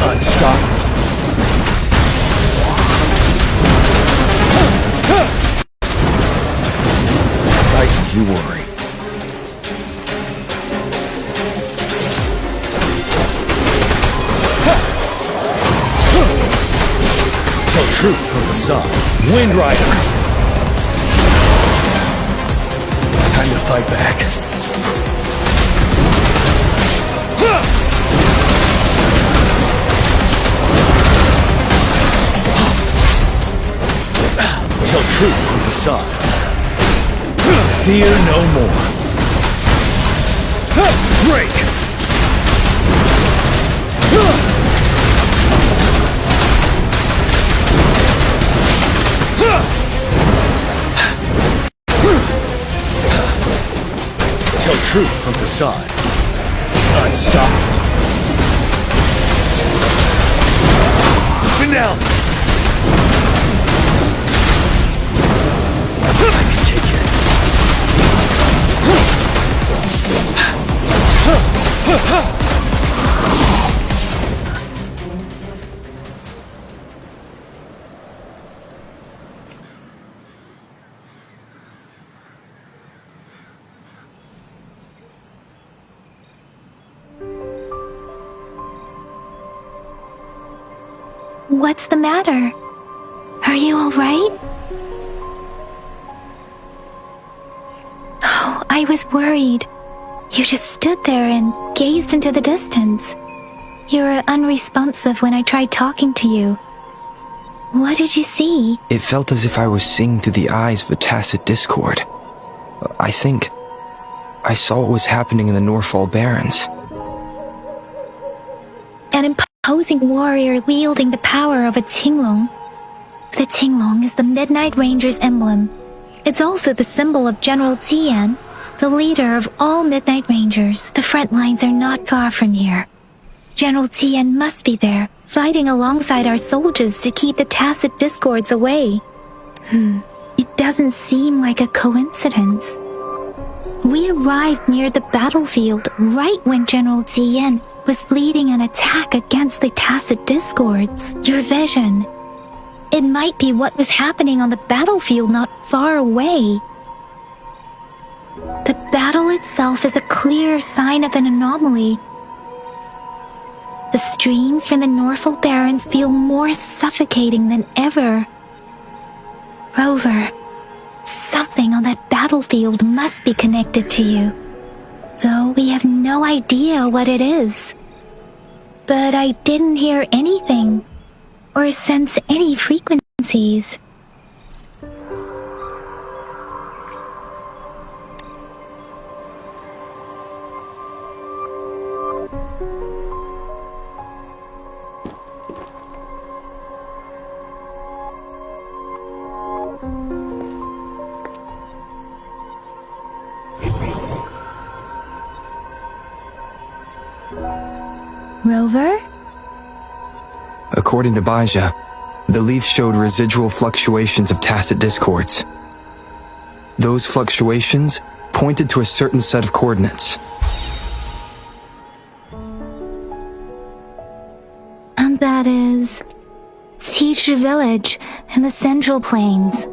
Unstoppable. Right, you worry. Tell truth from facade. Wind Rider. Time to fight back. Tell truth from facade. Fear no more. Break! Tell truth from facade. Unstoppable. Finale! I can take it. What's the matter? Are you all right? Oh, I was worried. You just stood there and gazed into the distance. You were unresponsive when I tried talking to you. What did you see? It felt as if I was seeing through the eyes of a tacit discord. I think I saw what was happening in the Norfall Barrens. An imposing warrior wielding the power of a Tinglong. The Tinglong is the Midnight Ranger's emblem. It's also the symbol of General Tian, the leader of all Midnight Rangers. The front lines are not far from here. General Tian must be there, fighting alongside our soldiers to keep the tacit discords away. It doesn't seem like a coincidence. We arrived near the battlefield right when General Tian was leading an attack against the tacit discords. Your vision. It might be what was happening on the battlefield not far away. The battle itself is a clear sign of an anomaly. The streams from the Norfall Barrens feel more suffocating than ever. Rover, something on that battlefield must be connected to you, though we have no idea what it is. But I didn't hear anything or sense any frequencies. Rover? According to Baija, the leaf showed residual fluctuations of tacit discords. Those fluctuations pointed to a certain set of coordinates. And that is... Teacher Village in the Central Plains.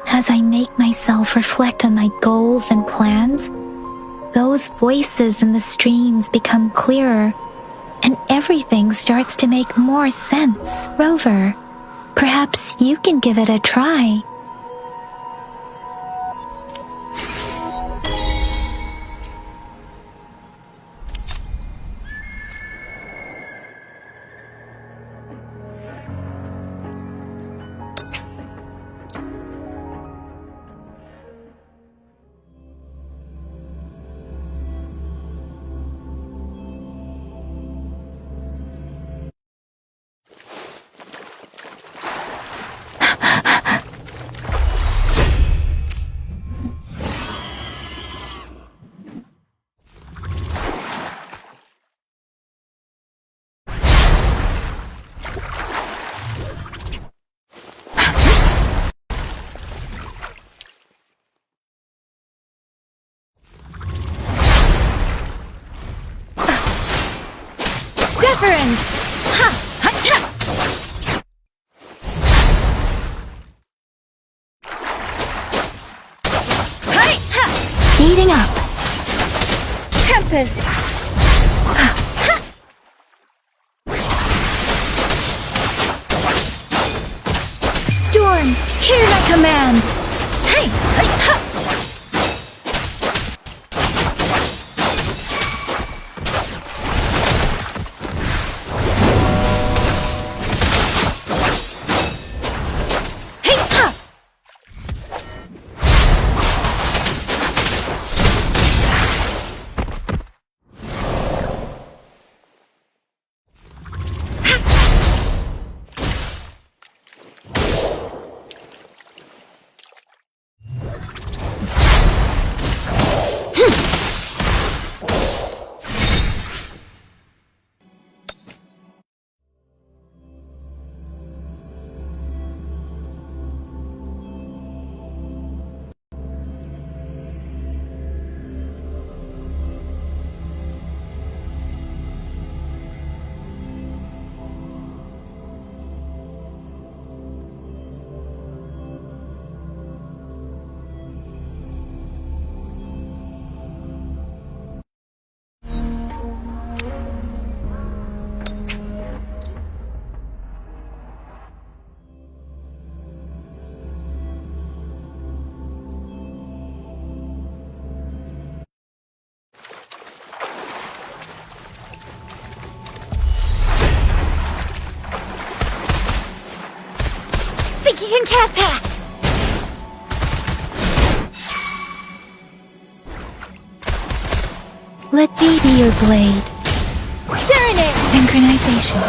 As I make myself reflect on my goals and plans, those voices in the streams become clearer, and everything starts to make more sense. Rover, perhaps you can give it a try. Speeding up. Tempest. Storm, hear my command. Hey, hey, ha. Think you can catch that? Let me be your blade. Serenade! Synchronization.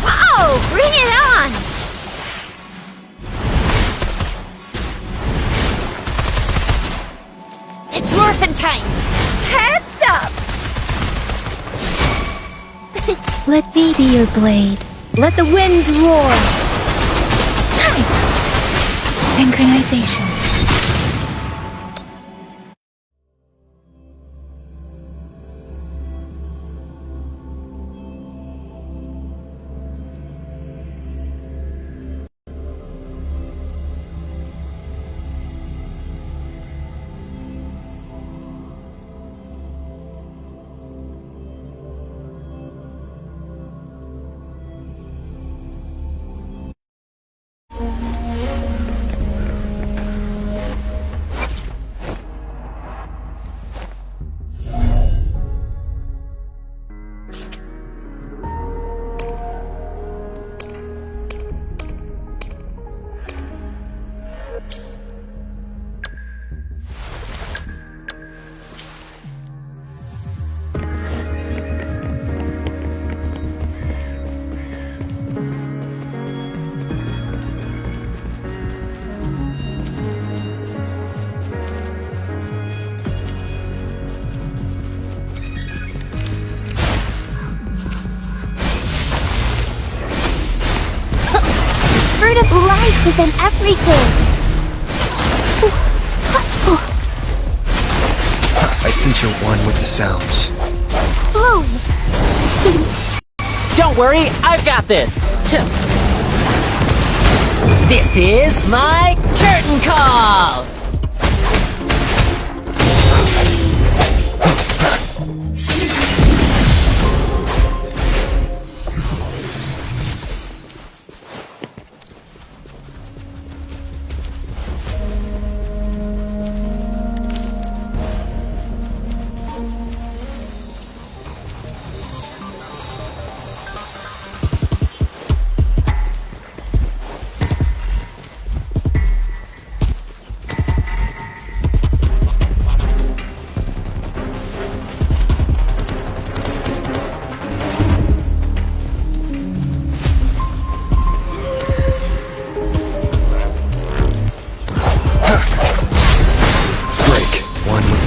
Whoa! Bring it on! It's morphin' time! Heads up! Let me be your blade. Let the winds roar. Synchronization. Life is in everything. I sense you're one with the sounds. Bloom. Don't worry, I've got this. This is my curtain call.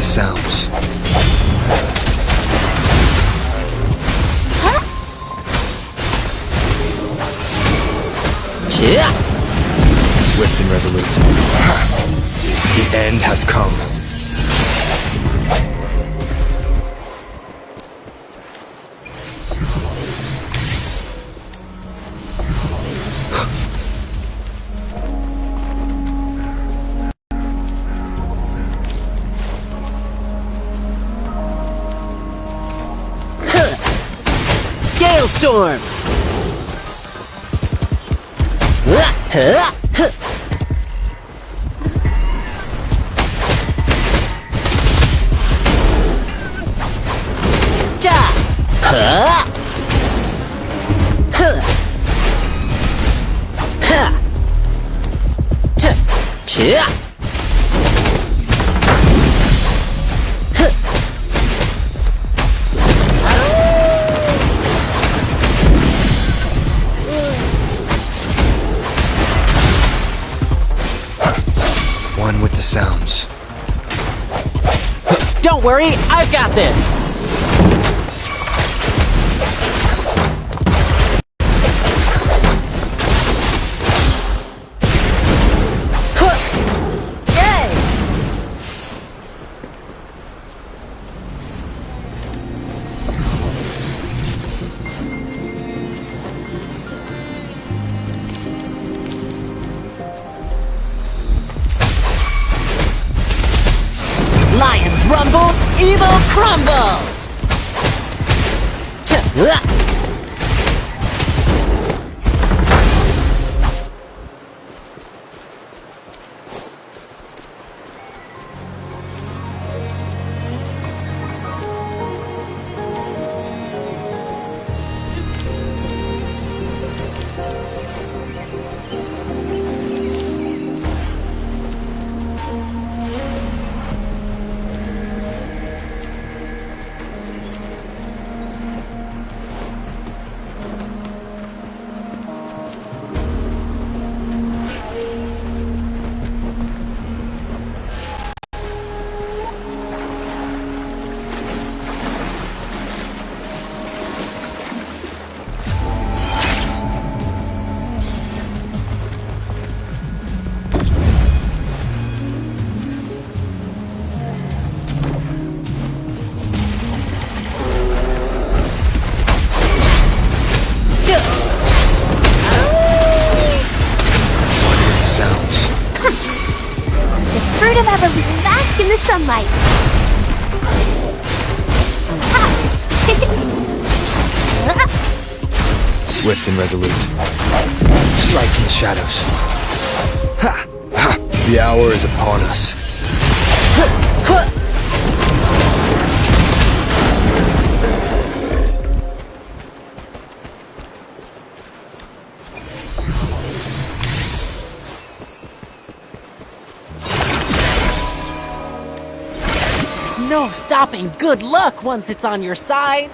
Sounds. Swift and resolute. The end has come. Storm. One with the sounds. Don't worry, I've got this. Lions rumble, evil crumble! Fruit of evolution, bask in the sunlight. Swift and resolute. Strike from the shadows. Ha! Ha! The hour is upon us. No stopping good luck once it's on your side.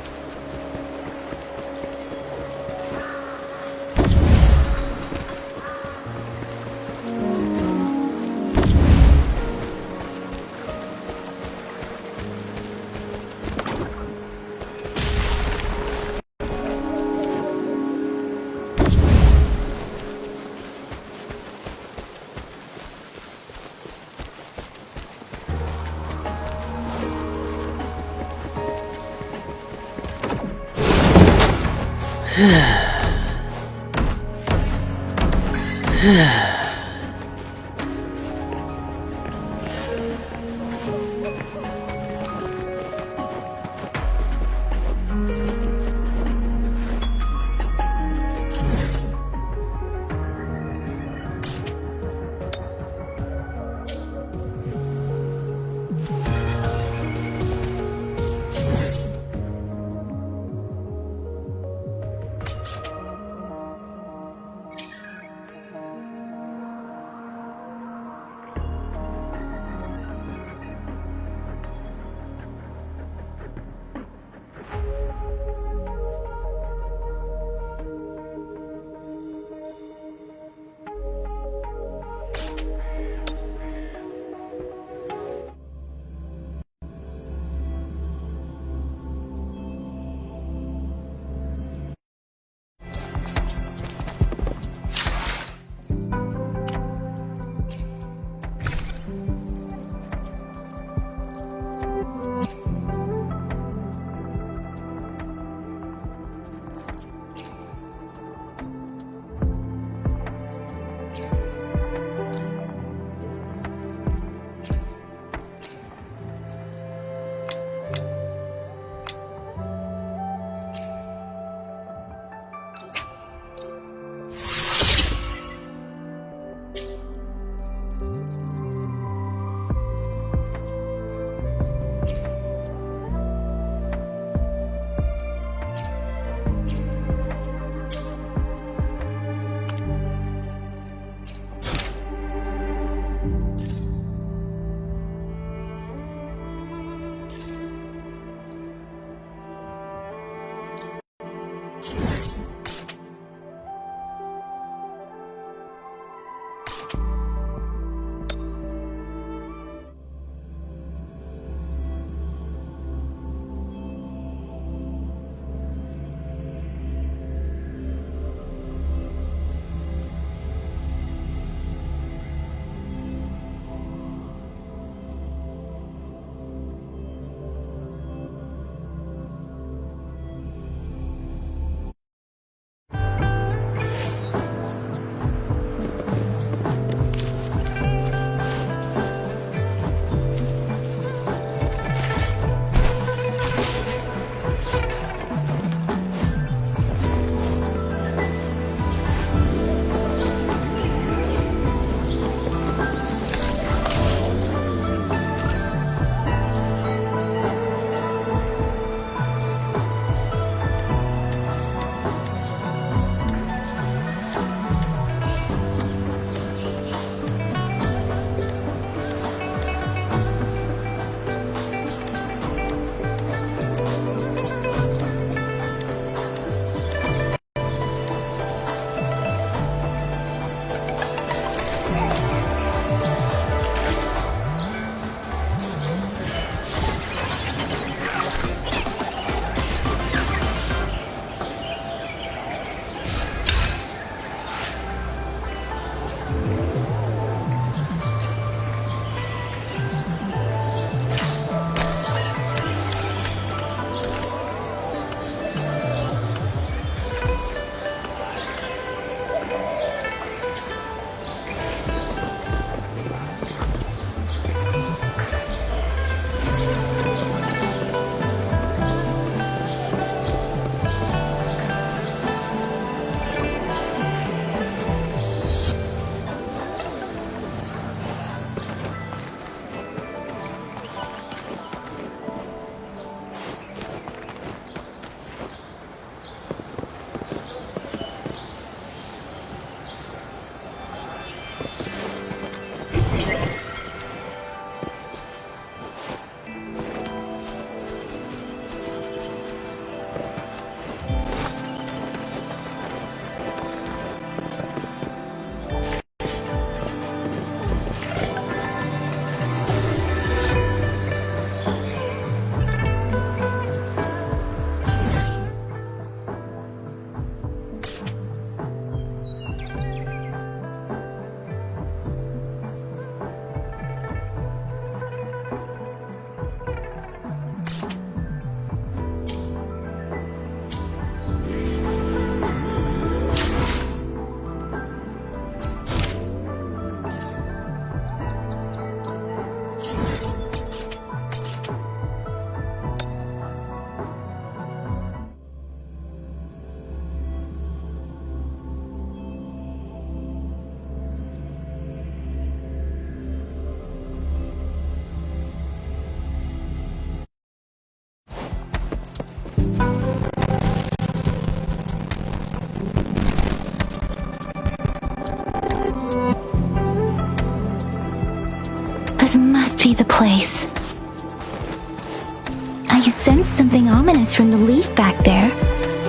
something ominous from the leaf back there,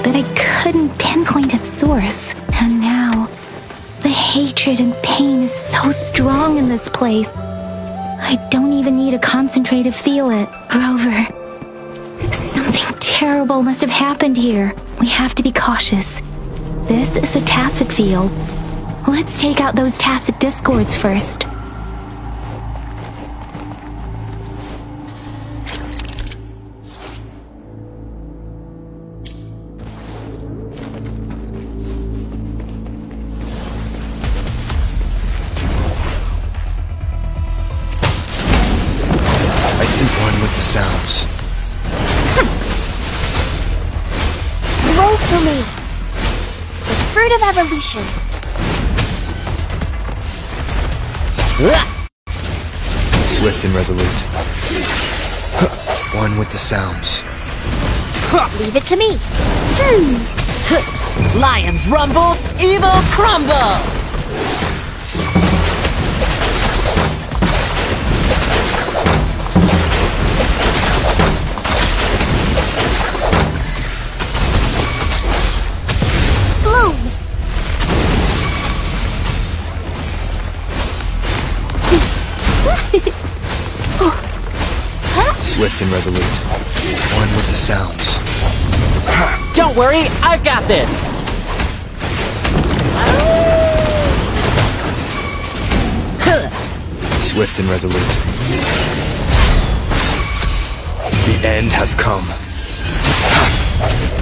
but I couldn't pinpoint its source. And now, the hatred and pain is so strong in this place. I don't even need a concentrate to feel it. Rover, something terrible must have happened here. We have to be cautious. This is a tacit field. Let's take out those tacit discords first. I see one with the sounds. Roll for me. The fruit of evolution. Swift and resolute. One with the sounds. Leave it to me. Lions rumble, evil crumble! Bloom. Swift and resolute. One with the sounds. Don't worry, I've got this! Swift and resolute. The end has come.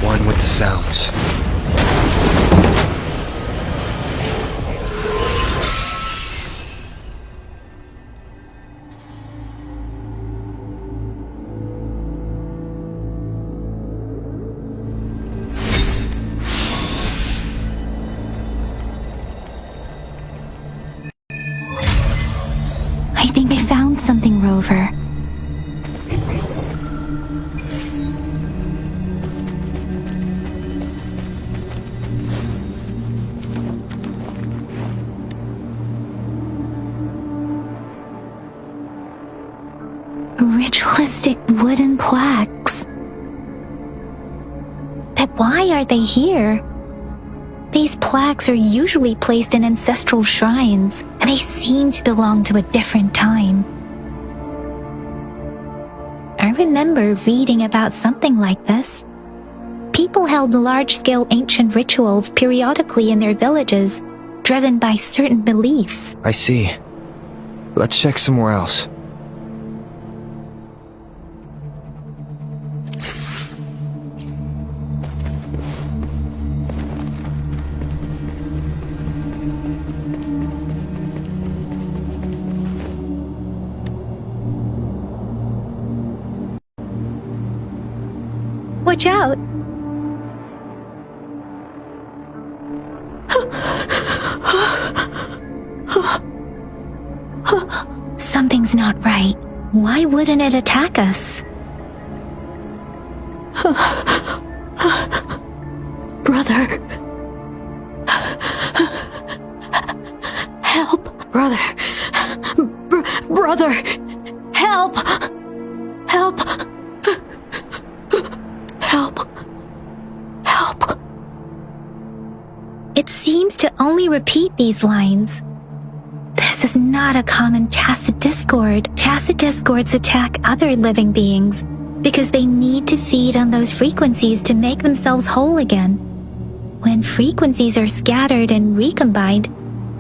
One with the sounds. I think I found something, Rover. Ritualistic wooden plaques. But why are they here? These plaques are usually placed in ancestral shrines, and they seem to belong to a different time. I remember reading about something like this. People held large-scale ancient rituals periodically in their villages, driven by certain beliefs. I see. Let's check somewhere else. Watch out! Something's not right. Why wouldn't it attack us? Brother. Help, brother. Brother. Help. Help. Help. Help. It seems to only repeat these lines. This is not a common tacit discord. Tacit discords attack other living beings because they need to feed on those frequencies to make themselves whole again. When frequencies are scattered and recombined,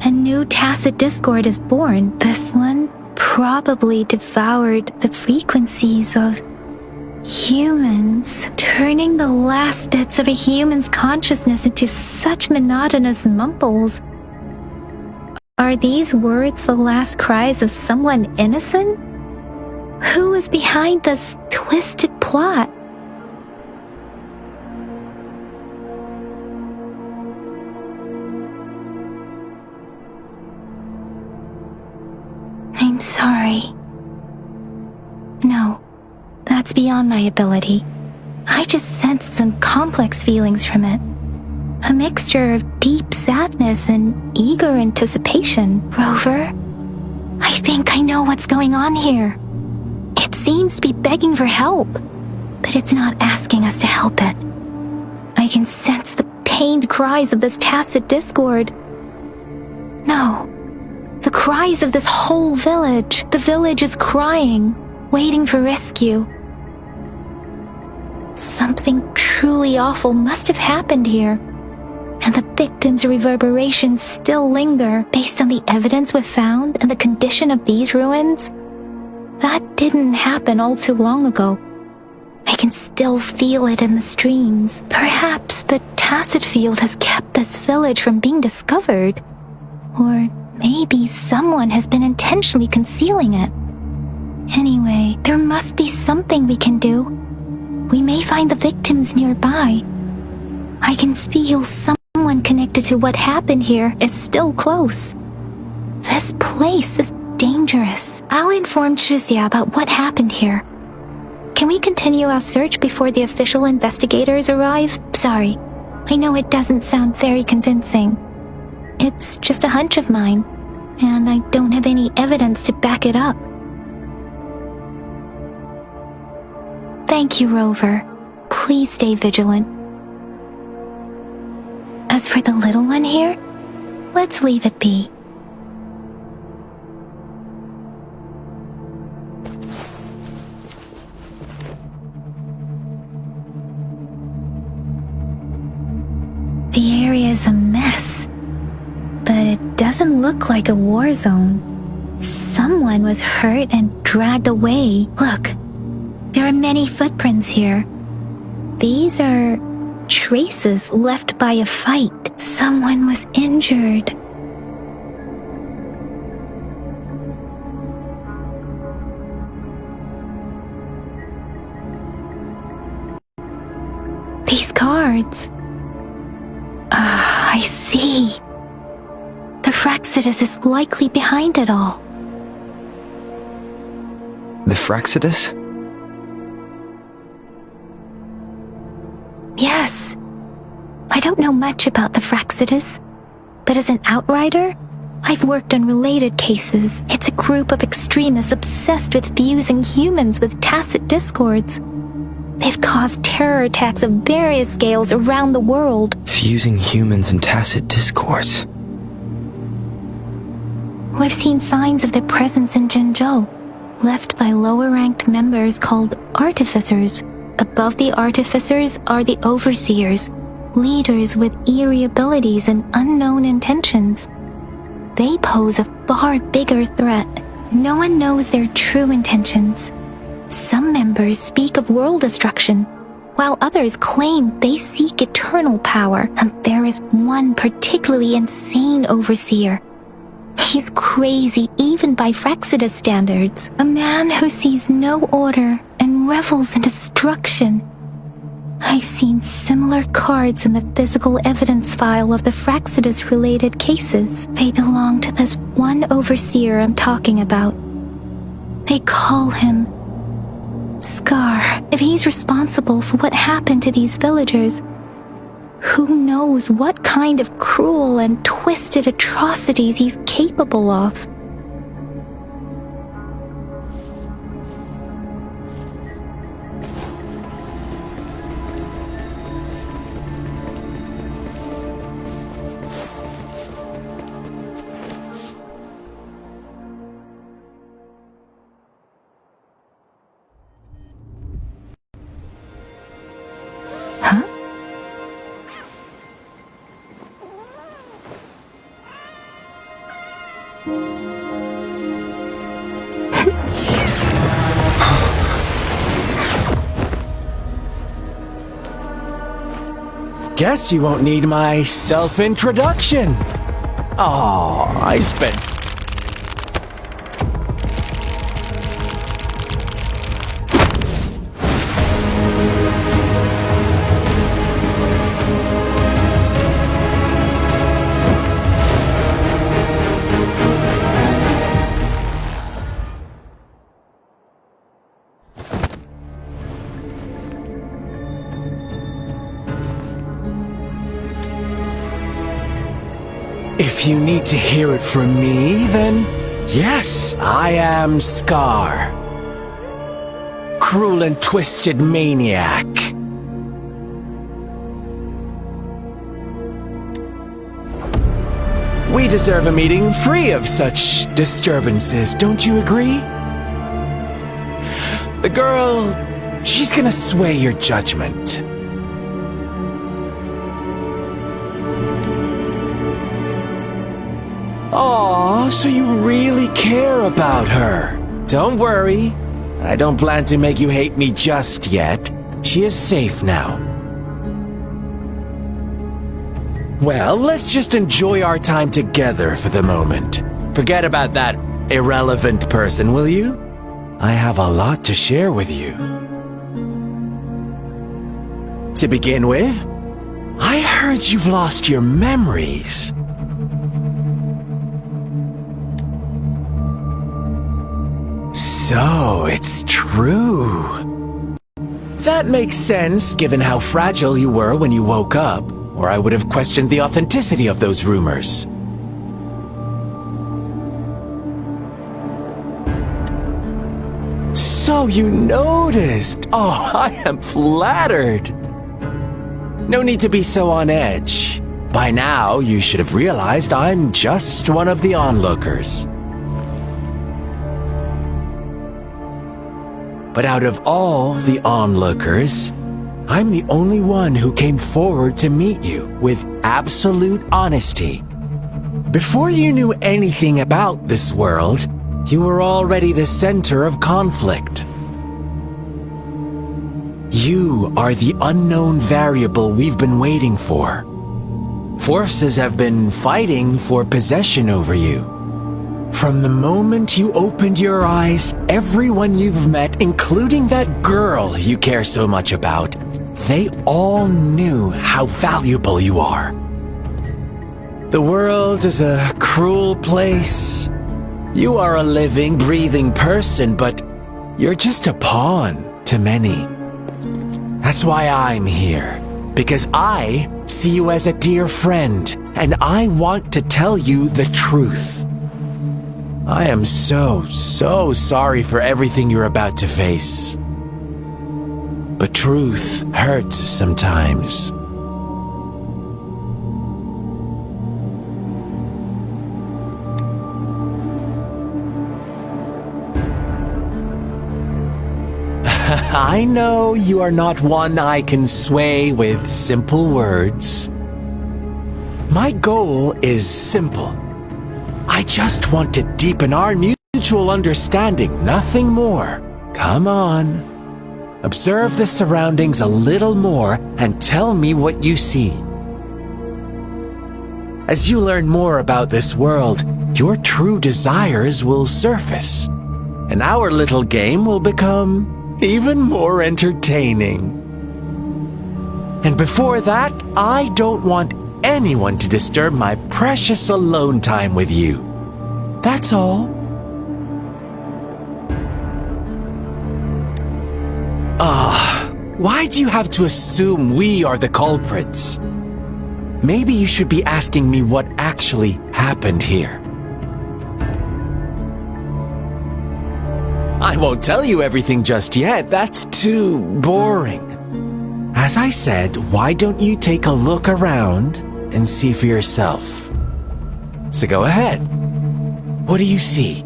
a new tacit discord is born. This one probably devoured the frequencies of humans, turning the last bits of a human's consciousness into such monotonous mumbles. Are these words the last cries of someone innocent? Who is behind this twisted plot? I'm sorry. No, that's beyond my ability. I just sensed some complex feelings from it. A mixture of deep sadness and eager anticipation. Rover, I think I know what's going on here. It seems to be begging for help. but it's not asking us to help it. I can sense the pained cries of this tacit discord. No, the cries of this whole village. The village is crying, waiting for rescue. Something truly awful must have happened here, and the victims' reverberations still linger based on the evidence we've found and the condition of these ruins. That didn't happen all too long ago. I can still feel it in the streams. Perhaps the tacit field has kept this village from being discovered. Or maybe someone has been intentionally concealing it. Anyway, there must be something we can do. We may find the victims nearby. I can feel someone connected to what happened here is still close. This place is dangerous. I'll inform Shuzia about what happened here. Can we continue our search before the official investigators arrive? Sorry, I know it doesn't sound very convincing. It's just a hunch of mine, and I don't have any evidence to back it up. Thank you, Rover. Please stay vigilant. As for the little one here, let's leave it be. The area is a mess, but it doesn't look like a war zone. Someone was hurt and dragged away. Look, there are many footprints here. These are traces left by a fight. Someone was injured. These cards. I see. The Fraccidus is likely behind it all. The Fraccidus? Yes. I don't know much about the Fraccidus, but as an outrider, I've worked on related cases. It's a group of extremists obsessed with fusing humans with tacit discords. They've caused terror attacks of various scales around the world. Fusing humans and tacit discords. We've seen signs of their presence in Jinzhou, left by lower-ranked members called Artificers. Above the Artificers are the Overseers, leaders with eerie abilities and unknown intentions. They pose a far bigger threat. No one knows their true intentions. Some members speak of world destruction, while others claim they seek eternal power, and there is one particularly insane overseer. He's crazy even by Fraccidus standards, a man who sees no order and revels in destruction. I've seen similar cards in the physical evidence file of the Fraccidus-related cases. They belong to this one overseer I'm talking about. They call him Scar. If he's responsible for what happened to these villagers, who knows what kind of cruel and twisted atrocities he's capable of? Guess you won't need my self-introduction. Oh, I spent... If you need to hear it from me, then yes, I am Scar. cruel and twisted maniac. We deserve a meeting free of such disturbances, don't you agree? The girl, she's gonna sway your judgment. Aw, so you really care about her. Don't worry, I don't plan to make you hate me just yet. She is safe now. Well, let's just enjoy our time together for the moment. Forget about that irrelevant person, will you? I have a lot to share with you. To begin with, I heard you've lost your memories. So, it's true. That makes sense, given how fragile you were when you woke up, or I would have questioned the authenticity of those rumors. So you noticed! Oh, I am flattered! No need to be so on edge. By now, you should have realized I'm just one of the onlookers. But out of all the onlookers, I'm the only one who came forward to meet you with absolute honesty. Before you knew anything about this world, you were already the center of conflict. You are the unknown variable we've been waiting for. Forces have been fighting for possession over you. From the moment you opened your eyes, everyone you've met, including that girl you care so much about, they all knew how valuable you are. The world is a cruel place. You are a living, breathing person, but you're just a pawn to many. That's why I'm here, because I see you as a dear friend, and I want to tell you the truth. I am so sorry for everything you're about to face. But truth hurts sometimes. I know you are not one I can sway with simple words. My goal is simple. I just want to deepen our mutual understanding, nothing more. Come on. Observe the surroundings a little more and tell me what you see. As you learn more about this world, your true desires will surface, and our little game will become even more entertaining. And before that, I don't want anyone to disturb my precious alone time with you. That's all. Why do you have to assume we are the culprits? Maybe you should be asking me what actually happened here. I won't tell you everything just yet, that's too boring. As I said, why don't you take a look around and see for yourself? So go ahead. What do you see?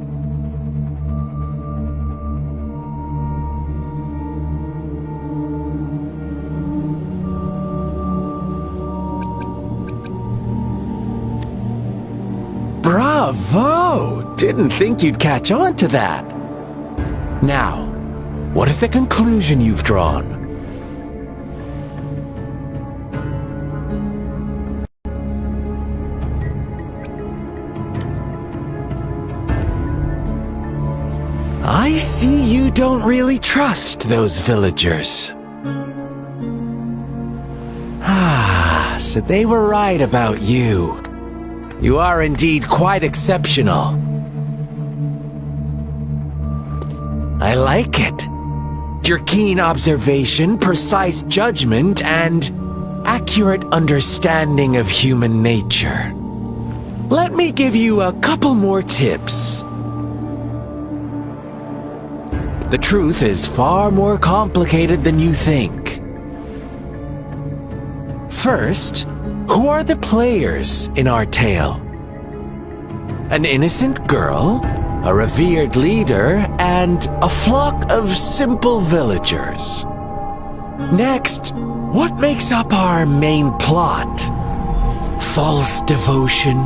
Bravo! Didn't think you'd catch on to that. Now, what is the conclusion you've drawn? I see you don't really trust those villagers. So they were right about you. You are indeed quite exceptional. I like it. Your keen observation, precise judgment, and accurate understanding of human nature. Let me give you a couple more tips. The truth is far more complicated than you think. First, who are the players in our tale? An innocent girl, a revered leader, and a flock of simple villagers. Next, what makes up our main plot? False devotion,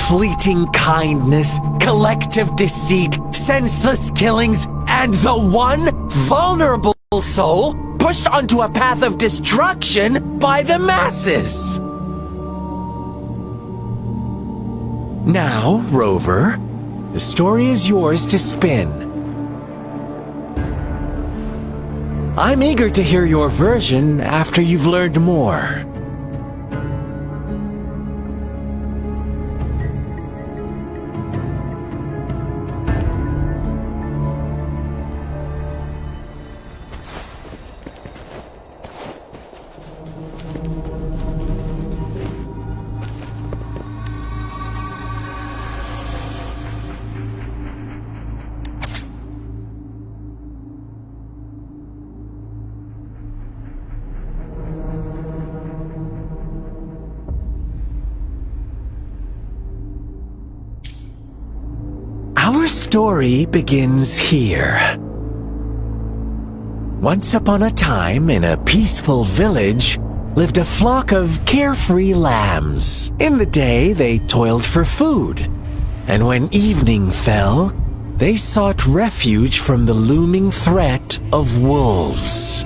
fleeting kindness, collective deceit, senseless killings, and the one vulnerable soul pushed onto a path of destruction by the masses. Now, Rover, the story is yours to spin. I'm eager to hear your version after you've learned more. Our story begins here. Once upon a time, in a peaceful village, lived a flock of carefree lambs. In the day, they toiled for food, and when evening fell, they sought refuge from the looming threat of wolves.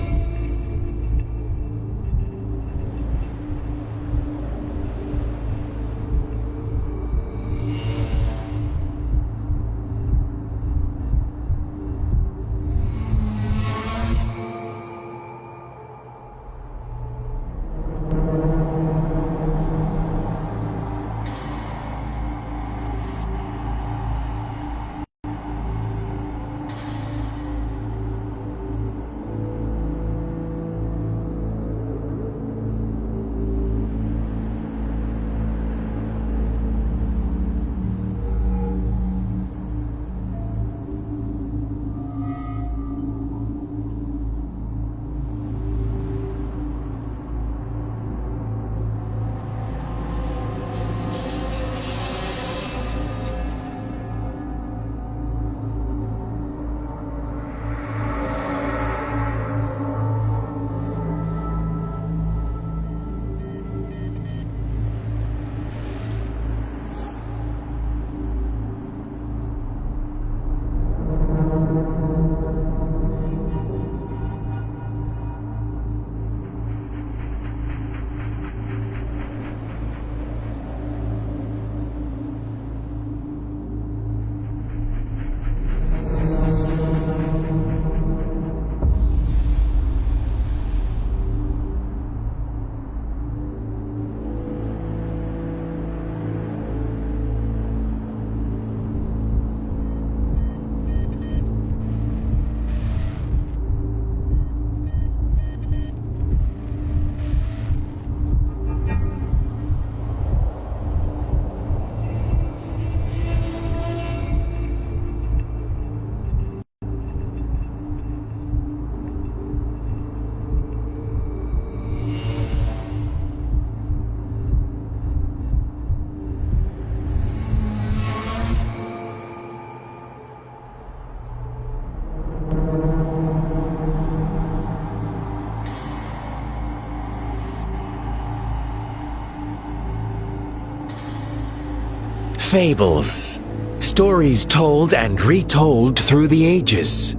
Fables. Stories told and retold through the ages.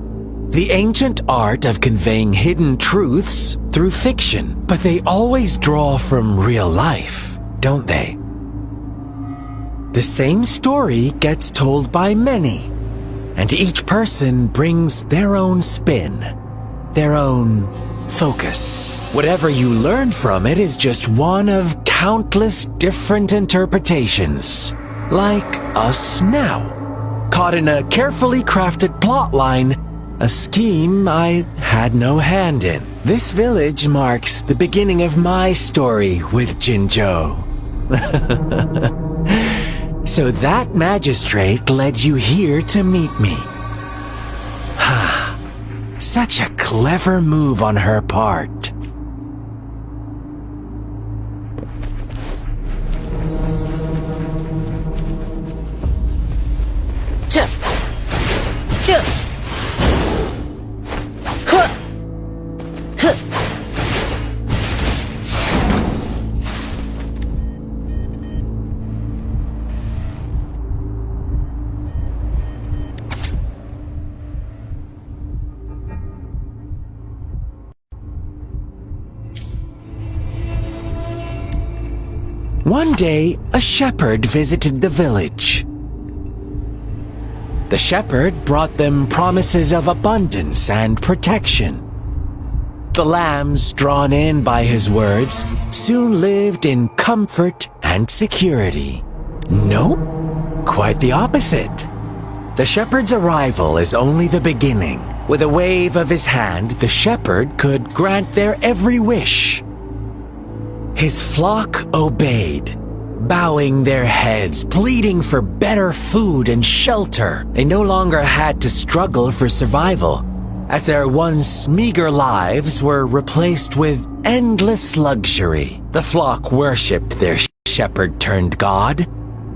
The ancient art of conveying hidden truths through fiction. But they always draw from real life, don't they? The same story gets told by many, and each person brings their own spin, their own focus. Whatever you learn from it is just one of countless different interpretations. Like us now, caught in a carefully crafted plotline, a scheme I had no hand in. This village marks the beginning of my story with Jinzhou. So that magistrate led you here to meet me. Such a clever move on her part. One day, a shepherd visited the village. The shepherd brought them promises of abundance and protection. The lambs, drawn in by his words, soon lived in comfort and security. No, quite the opposite. The shepherd's arrival is only the beginning. With a wave of his hand, the shepherd could grant their every wish. His flock obeyed, bowing their heads, pleading for better food and shelter. They no longer had to struggle for survival, as their once meager lives were replaced with endless luxury. The flock worshipped their shepherd-turned-god,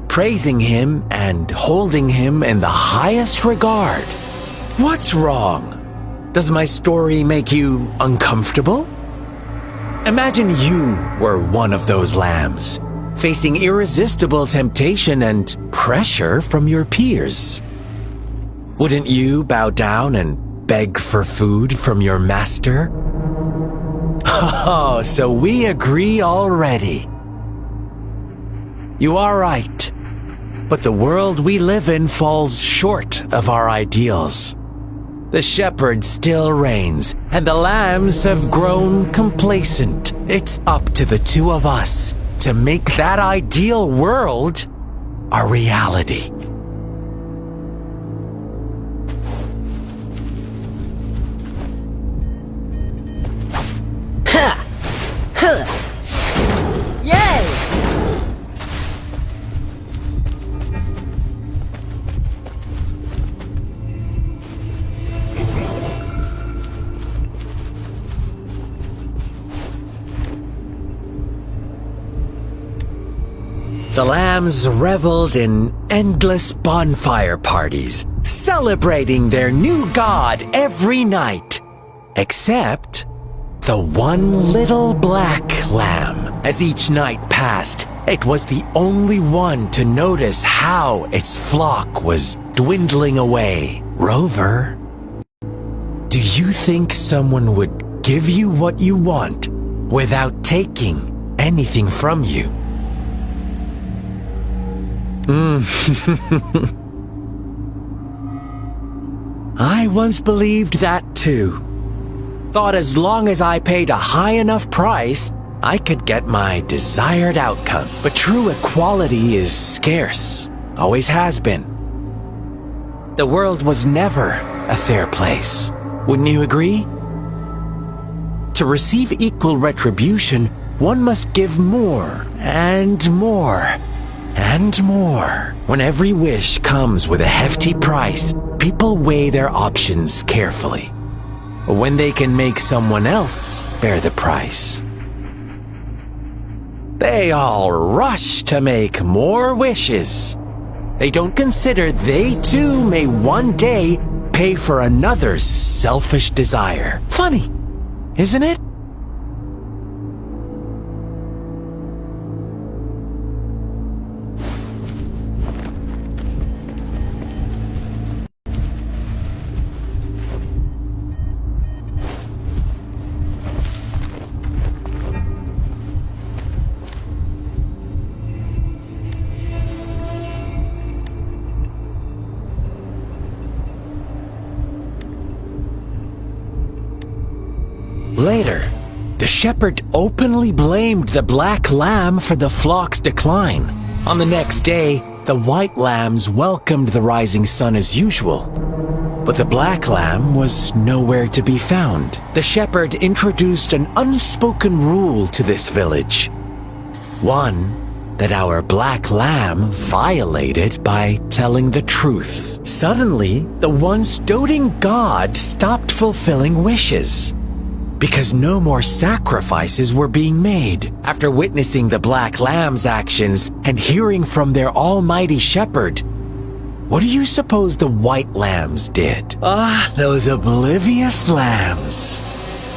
praising him and holding him in the highest regard. What's wrong? Does my story make you uncomfortable? Imagine you were one of those lambs, facing irresistible temptation and pressure from your peers. Wouldn't you bow down and beg for food from your master? Oh, so we agree already. You are right, but the world we live in falls short of our ideals. The shepherd still reigns, and the lambs have grown complacent. It's up to the two of us to make that ideal world a reality. Ha! Huh! Yay! The lambs reveled in endless bonfire parties, celebrating their new god every night, except the one little black lamb. As each night passed, it was the only one to notice how its flock was dwindling away. Rover, do you think someone would give you what you want without taking anything from you? I once believed that too. Thought as long as I paid a high enough price, I could get my desired outcome. But true equality is scarce, always has been. The world was never a fair place. Wouldn't you agree? To receive equal retribution, one must give more and more. And more. When every wish comes with a hefty price, people weigh their options carefully. When they can make someone else bear the price, they all rush to make more wishes. They don't consider they too may one day pay for another's selfish desire. Funny, isn't it? Later, the shepherd openly blamed the black lamb for the flock's decline. On the next day, the white lambs welcomed the rising sun as usual. But the black lamb was nowhere to be found. The shepherd introduced an unspoken rule to this village. One that our black lamb violated by telling the truth. Suddenly, the once doting god stopped fulfilling wishes because no more sacrifices were being made. After witnessing the black lamb's actions and hearing from their almighty shepherd, what do you suppose the white lambs did? Ah, those oblivious lambs.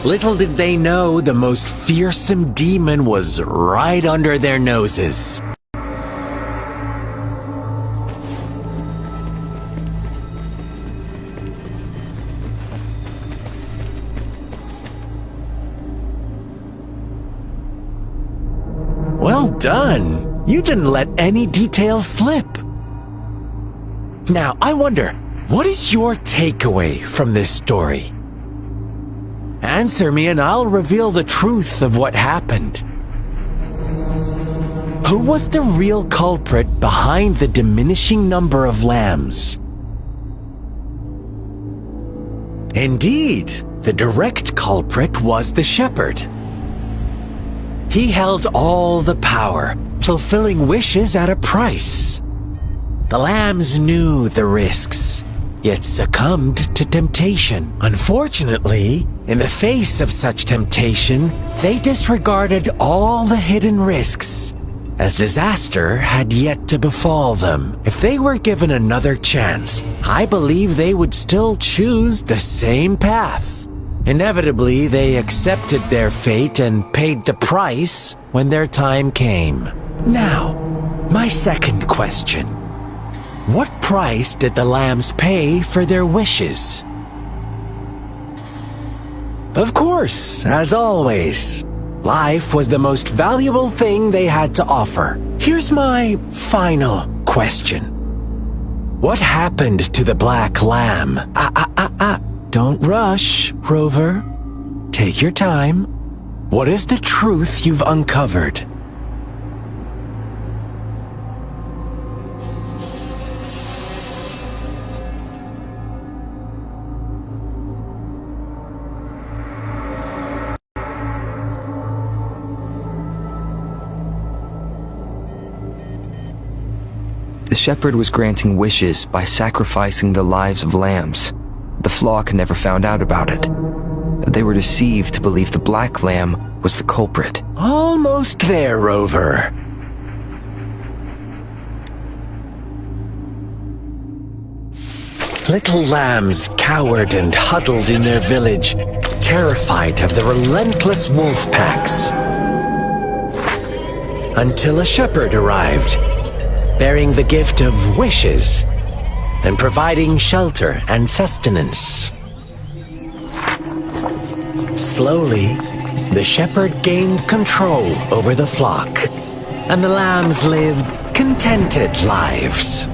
Little did they know the most fearsome demon was right under their noses. Well done. You didn't let any details slip. Now, I wonder, what is your takeaway from this story? Answer me and I'll reveal the truth of what happened. Who was the real culprit behind the diminishing number of lambs? Indeed, the direct culprit was the shepherd. He held all the power, fulfilling wishes at a price. The lambs knew the risks, yet succumbed to temptation. Unfortunately, in the face of such temptation, they disregarded all the hidden risks, as disaster had yet to befall them. If they were given another chance, I believe they would still choose the same path. Inevitably, they accepted their fate and paid the price when their time came. Now, my second question. What price did the lambs pay for their wishes? Of course, as always, life was the most valuable thing they had to offer. Here's my final question. What happened to the black lamb? Don't rush, Rover. Take your time. What is the truth you've uncovered? The shepherd was granting wishes by sacrificing the lives of lambs. The flock never found out about it. They were deceived to believe the black lamb was the culprit. Almost there, Rover. Little lambs cowered and huddled in their village, terrified of the relentless wolf packs. Until a shepherd arrived, bearing the gift of wishes and providing shelter and sustenance. Slowly, the shepherd gained control over the flock, and the lambs lived contented lives.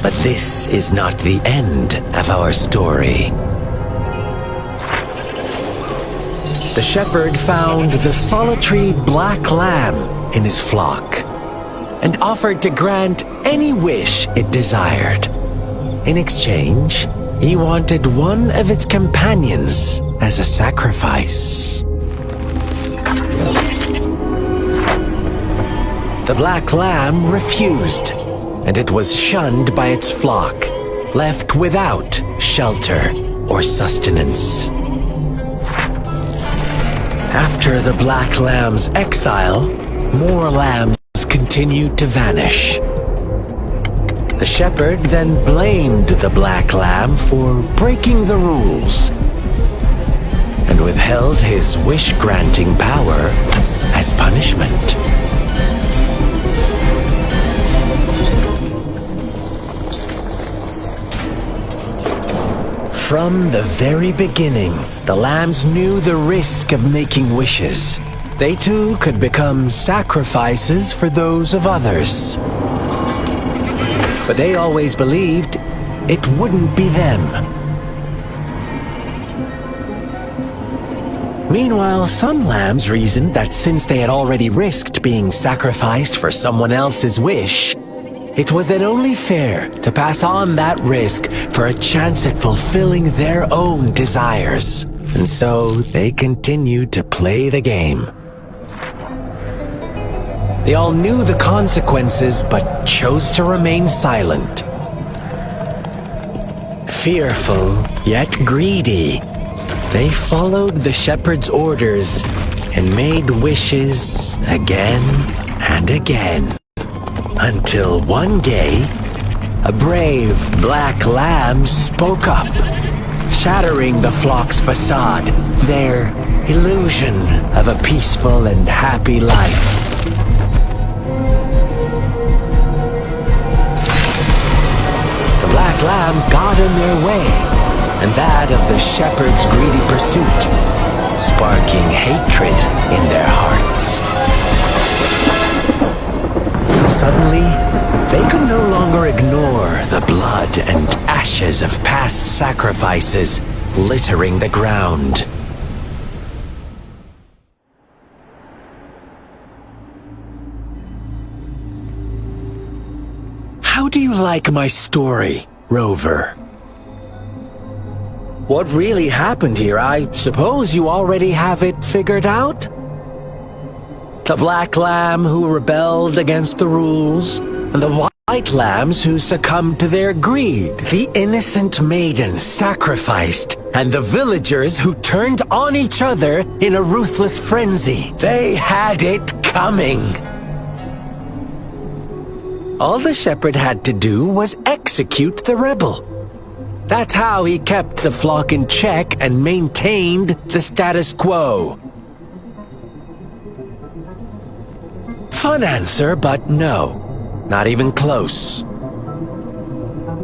But this is not the end of our story. The shepherd found the solitary black lamb in his flock and offered to grant any wish it desired. In exchange, he wanted one of its companions as a sacrifice. The black lamb refused, and it was shunned by its flock, left without shelter or sustenance. After the black lamb's exile, more lambs continued to vanish. The shepherd then blamed the black lamb for breaking the rules and withheld his wish-granting power as punishment. From the very beginning, the lambs knew the risk of making wishes. They too could become sacrifices for those of others. But they always believed it wouldn't be them. Meanwhile, some lambs reasoned that since they had already risked being sacrificed for someone else's wish, it was then only fair to pass on that risk for a chance at fulfilling their own desires. And so they continued to play the game. They all knew the consequences, but chose to remain silent. Fearful, yet greedy, they followed the shepherd's orders and made wishes again and again. Until one day, a brave black lamb spoke up, shattering the flock's facade, their illusion of a peaceful and happy life. The black lamb got in their way, and that of the shepherd's greedy pursuit, sparking hatred in their hearts. Suddenly, they could no longer ignore the blood and ashes of past sacrifices littering the ground. How do you like my story, Rover? What really happened here? I suppose you already have it figured out? The black lamb who rebelled against the rules, and the white lambs who succumbed to their greed. The innocent maiden sacrificed, and the villagers who turned on each other in a ruthless frenzy. They had it coming. All the shepherd had to do was execute the rebel. That's how he kept the flock in check and maintained the status quo. Fun answer, but no. Not even close.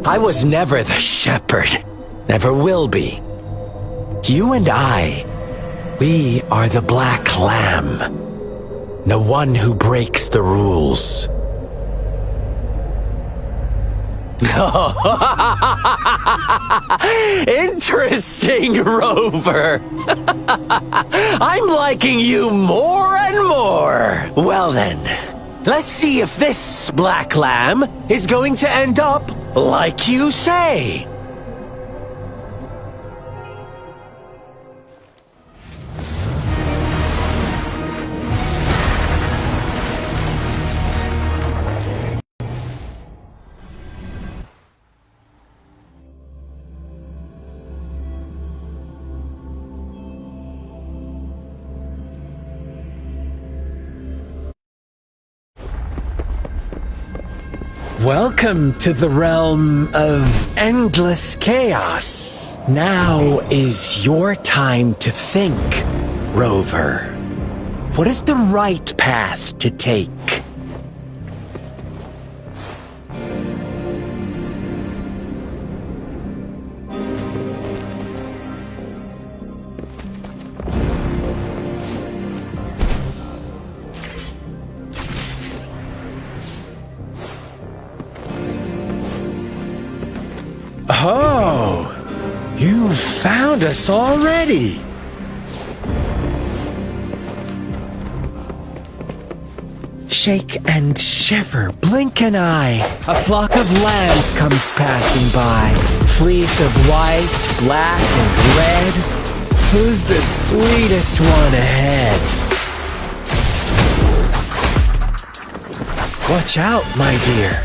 I was never the shepherd. Never will be. You and I, we are the black lamb. No one who breaks the rules. Interesting, Rover. I'm liking you more and more. Well then, let's see if this black lamb is going to end up like you say. Welcome to the realm of endless chaos. Now is your time to think, Rover. What is the right path to take? Oh, you found us already. Shake and shiver, blink an eye. A flock of lambs comes passing by. Fleece of white, black, and red. Who's the sweetest one ahead? Watch out, my dear.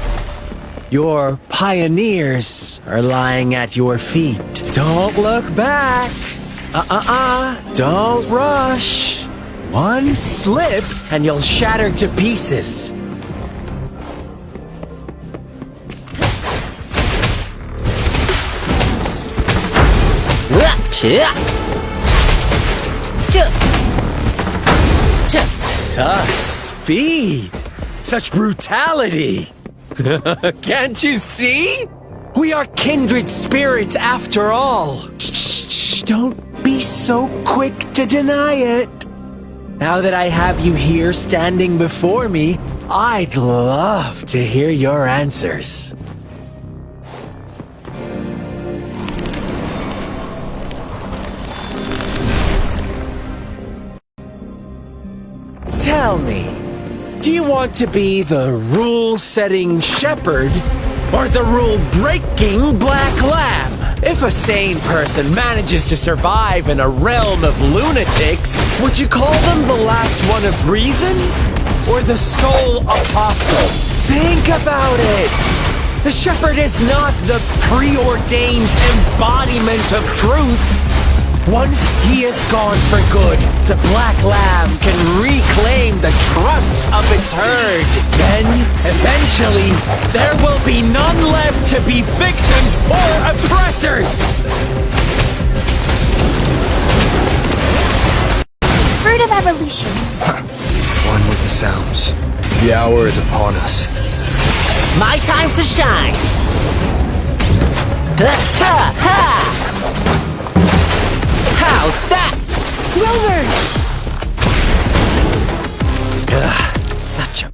Your pioneers are lying at your feet. Don't look back. Don't rush. One slip and you'll shatter to pieces. Such speed. Such brutality. Can't you see? We are kindred spirits after all. Shh, don't be so quick to deny it. Now that I have you here standing before me, I'd love to hear your answers. Tell me. Do you want to be the rule-setting shepherd or the rule-breaking black lamb? If a sane person manages to survive in a realm of lunatics, would you call them the last one of reason? or the sole apostle. Think about it! The shepherd is not the preordained embodiment of truth. Once he is gone for good, the black lamb can reclaim the trust of its herd. Then, eventually, there will be none left to be victims or oppressors! Fruit of evolution. One with the sounds. The hour is upon us. My time to shine! Ha! How's that? Rover! Such a...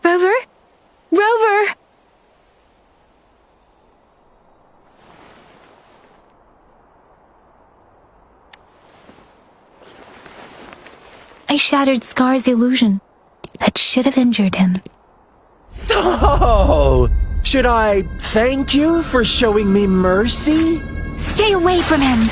Rover? Rover! I shattered Scar's illusion. That should have injured him. Oh! Should I thank you for showing me mercy? Stay away from him!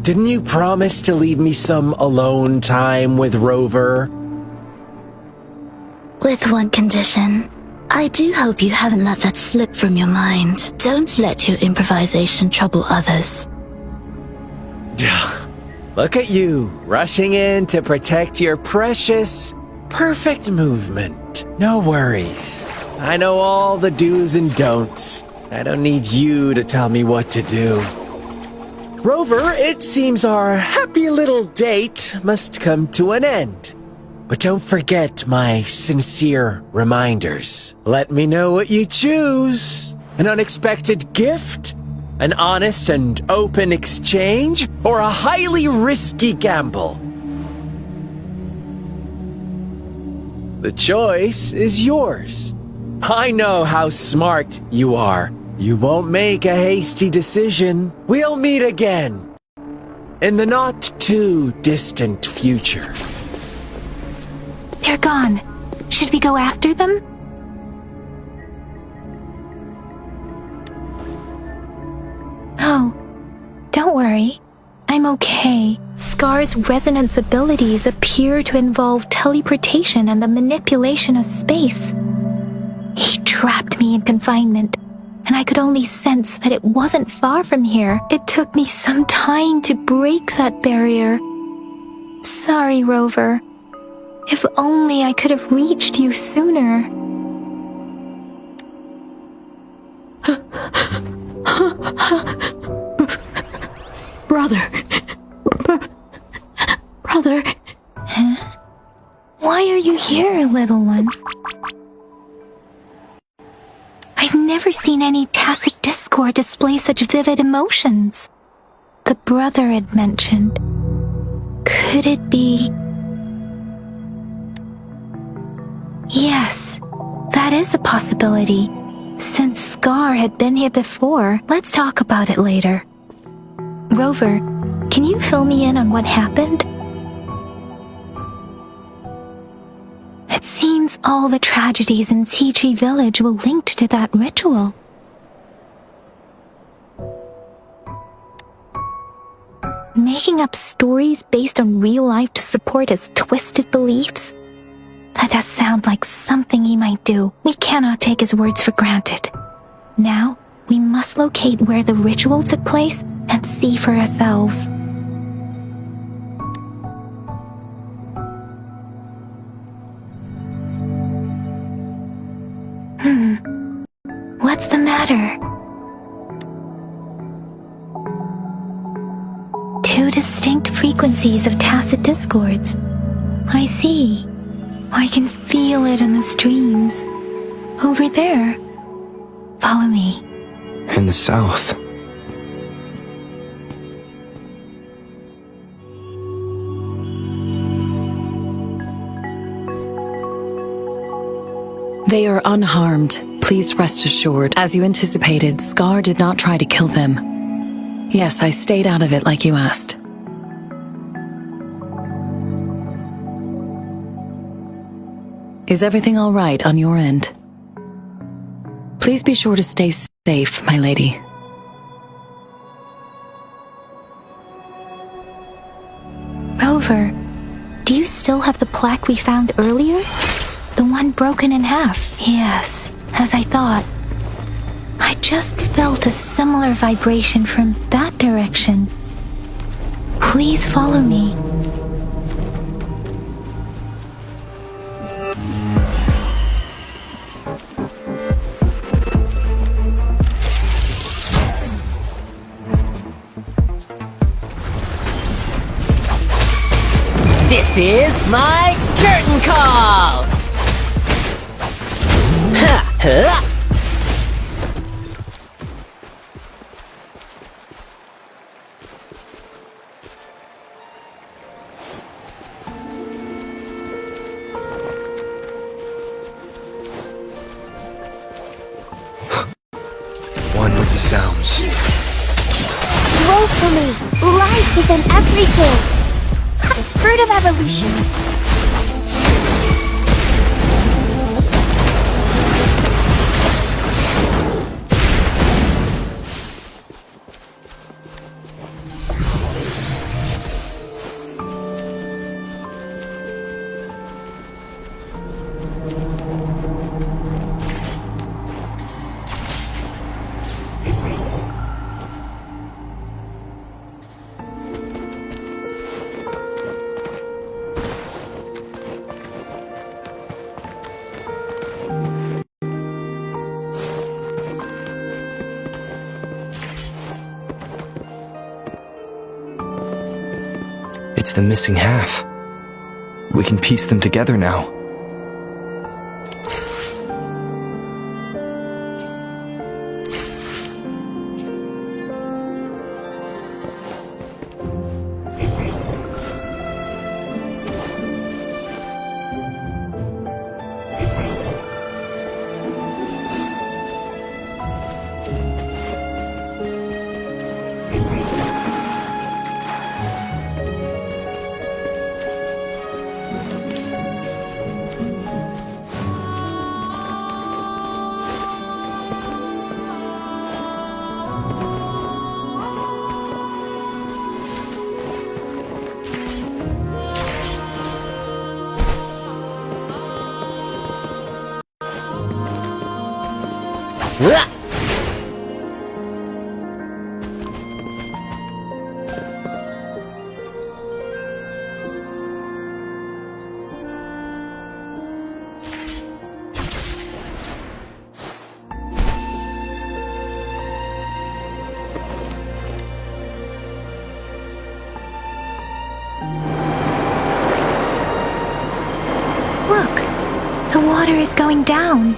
Didn't you promise to leave me some alone time with Rover? With one condition. I do hope you haven't let that slip from your mind. Don't let your improvisation trouble others. Look at you, rushing in to protect your precious, perfect movement. No worries. I know all the do's and don'ts. I don't need you to tell me what to do. Rover, it seems our happy little date must come to an end. But don't forget my sincere reminders. Let me know what you choose. An unexpected gift? An honest and open exchange? Or a highly risky gamble? The choice is yours. I know how smart you are. You won't make a hasty decision. We'll meet again. In the not-too-distant future. They're gone. Should we go after them? Oh, don't worry. I'm okay. Scar's resonance abilities appear to involve teleportation and the manipulation of space. He trapped me in confinement, and I could only sense that it wasn't far from here. It took me some time to break that barrier. Sorry, Rover. If only I could have reached you sooner. Brother. Brother. Huh? Why are you here, little one? I've never seen any tacit discord display such vivid emotions. The brother had mentioned. Could it be... Yes, that is a possibility. Since Scar had been here before, let's talk about it later. Rover, can you fill me in on what happened? It seems all the tragedies in Tea Tree Village were linked to that ritual. Making up stories based on real life to support his twisted beliefs? That does sound like something he might do. We cannot take his words for granted. Now, we must locate where the ritual took place and see for ourselves. What's the matter? Two distinct frequencies of tacit discords. I see. I can feel it in the streams. Over there. Follow me. In the south. They are unharmed. Please rest assured. As you anticipated, Scar did not try to kill them. Yes, I stayed out of it like you asked. Is everything all right on your end? Please be sure to stay safe, my lady. Rover, do you still have the plaque we found earlier? The one broken in half? Yes, as I thought. I just felt a similar vibration from that direction. Please follow me. This is my curtain call! Ha! Huh. One with the sounds. Roll for me. Life is in everything. The fruit of evolution. It's the missing half. We can piece them together now. The water is going down.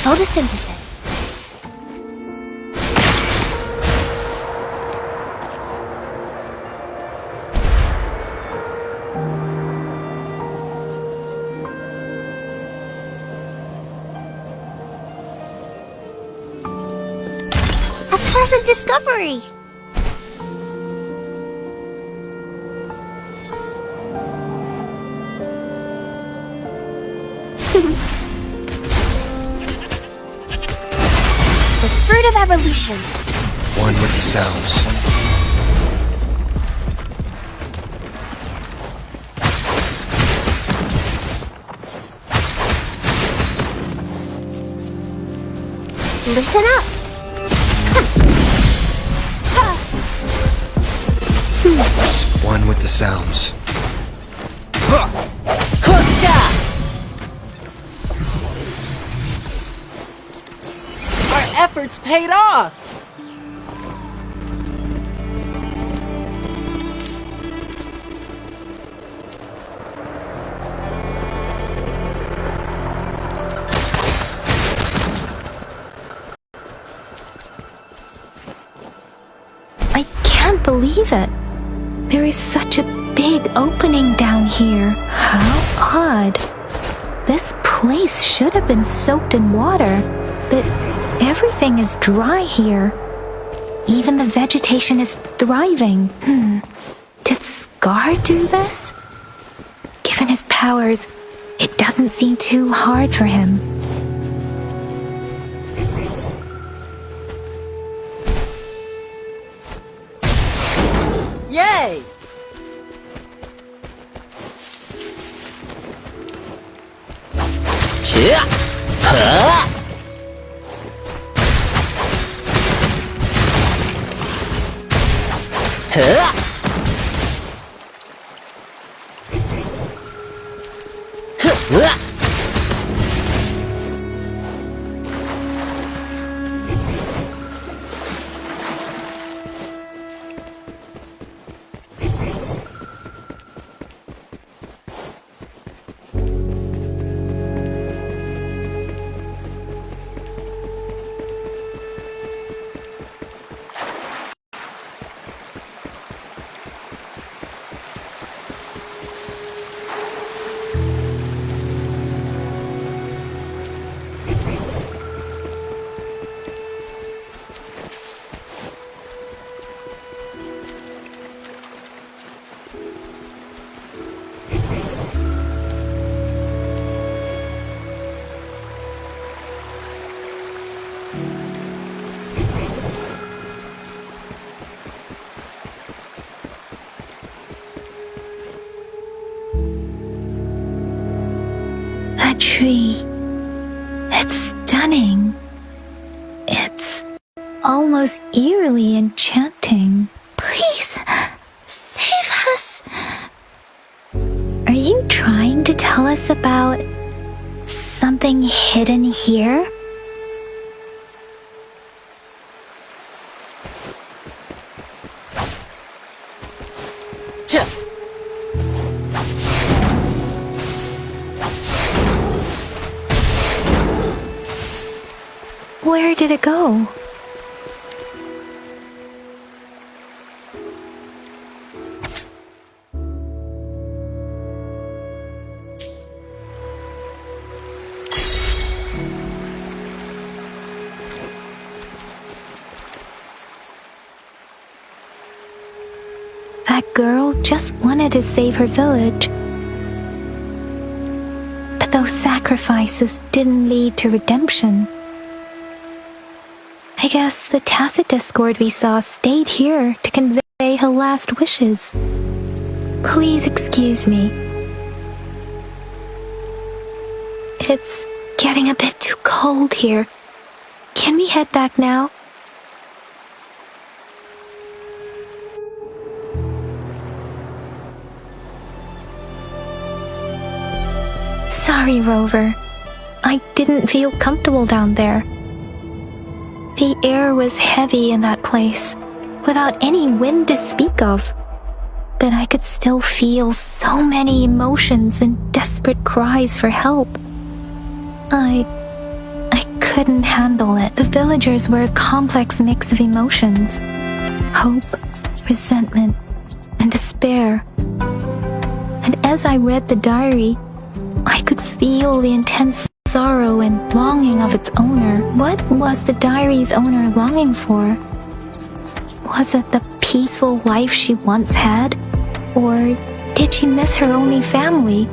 Photosynthesis. A pleasant discovery. revolution. One with the sounds. Listen up. One with the sounds. Our efforts paid off! I can't believe it. There is such a big opening down here. How odd. This place should have been soaked in water, but everything is dry here. Even the vegetation is thriving. Did Scar do this? Given his powers, it doesn't seem too hard for him. Yay! That tree. It's stunning. It's almost eerily enchanting. Please, save us. Are you trying to tell us about something hidden here? Where did it go? That girl just wanted to save her village. But those sacrifices didn't lead to redemption. I guess the tacit discord we saw stayed here to convey her last wishes. Please excuse me. It's getting a bit too cold here. Can we head back now? Sorry, Rover. I didn't feel comfortable down there. The air was heavy in that place, without any wind to speak of. But I could still feel so many emotions and desperate cries for help. I couldn't handle it. The villagers were a complex mix of emotions. Hope, resentment, and despair. And as I read the diary, I could feel the intense sorrow and longing of its owner. What was the diary's owner longing for? Was it the peaceful life she once had? Or did she miss her only family?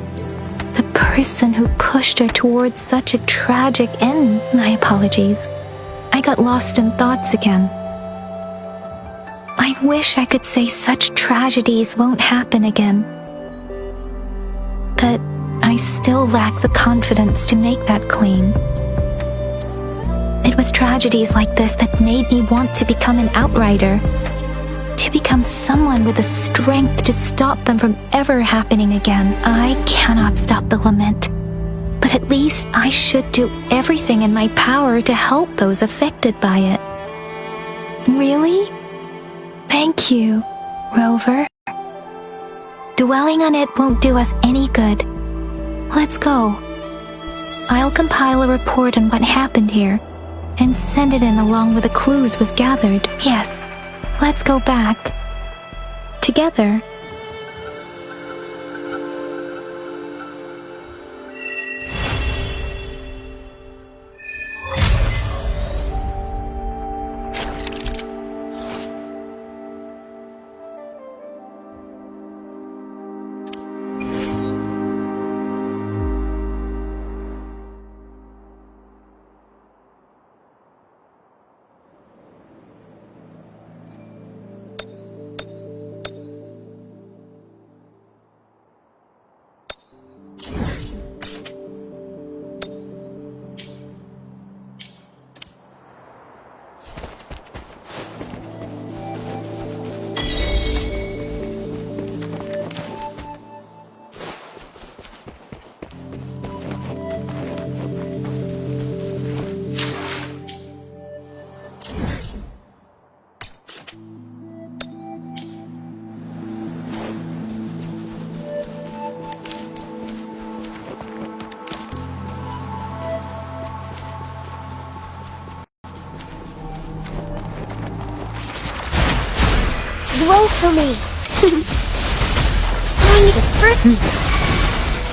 The person who pushed her towards such a tragic end? My apologies. I got lost in thoughts again. I wish I could say such tragedies won't happen again. But I still lack the confidence to make that claim. It was tragedies like this that made me want to become an outrider. To become someone with the strength to stop them from ever happening again. I cannot stop the lament. But at least I should do everything in my power to help those affected by it. Really? Thank you, Rover. Dwelling on it won't do us any good. Let's go. I'll compile a report on what happened here and send it in along with the clues we've gathered. Yes, let's go back. Together. Roll for me. I need a fruit.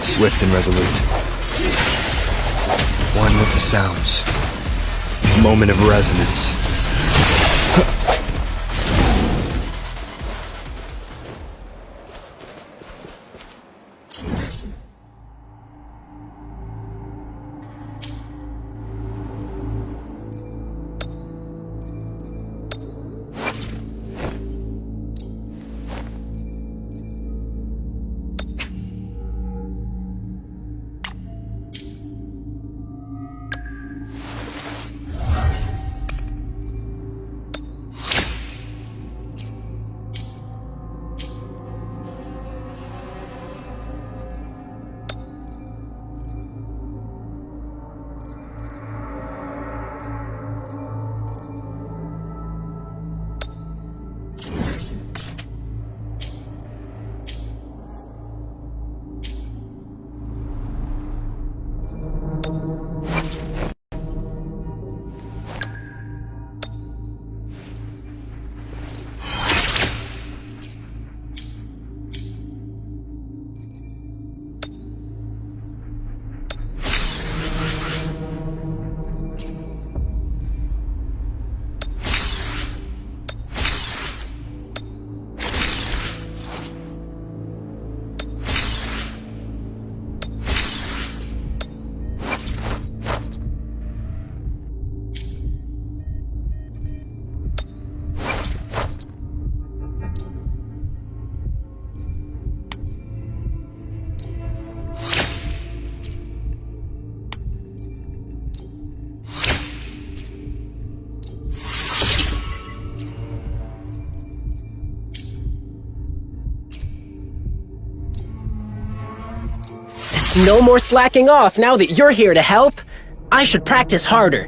Swift and resolute. One with the sounds. Moment of resonance. No more slacking off now that you're here to help. I should practice harder.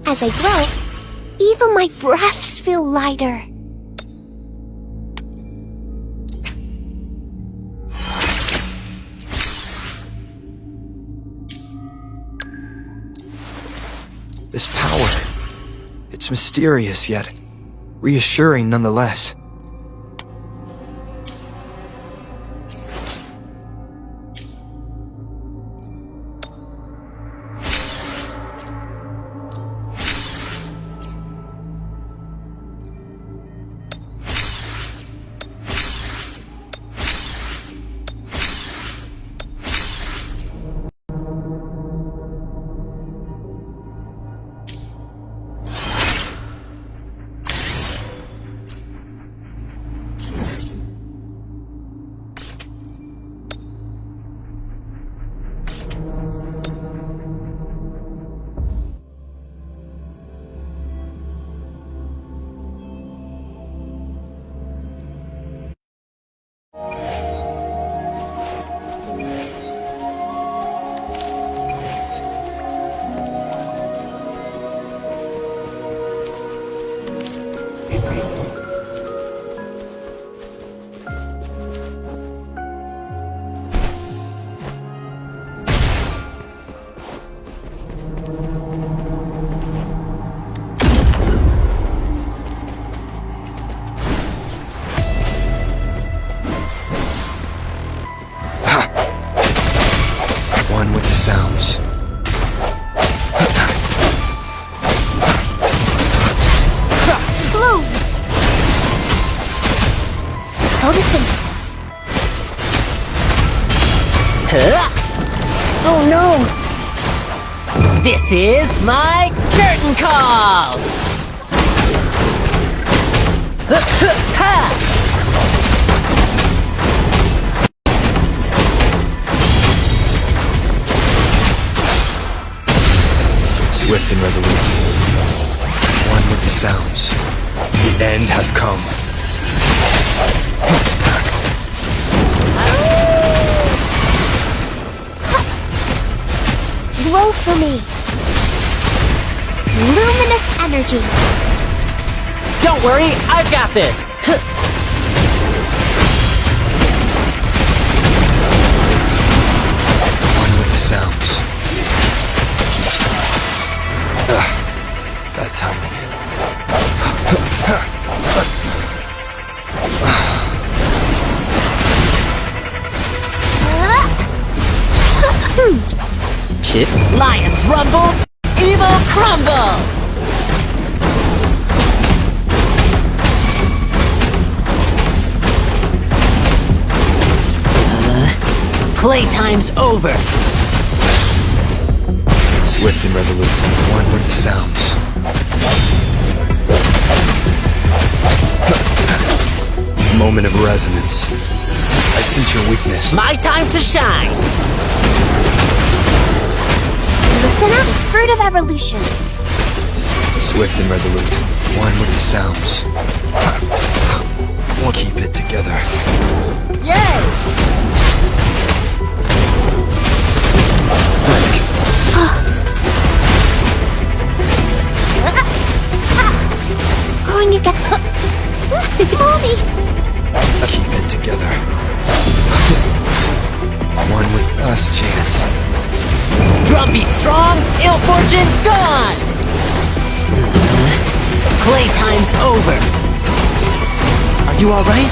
As I grow, even my breaths feel lighter. This power, it's mysterious yet reassuring nonetheless. Oh no! This is my curtain call! Swift and resolute. One with the sounds. The end has come. Glow for me. Luminous energy. Don't worry, I've got this! One with the sounds. Bad timing. Chip, lions rumble, evil crumble! Playtime's over! Swift and resolute. One with the sounds. Moment of resonance. I sense your weakness. My time to shine! Listen up, fruit of evolution. Swift and resolute. One with the sounds. We'll keep it together. Yay! Going again. Mommy! Keep it together. One with us chance. Drumbeat strong, ill fortune gone! Playtime's over. Are you alright?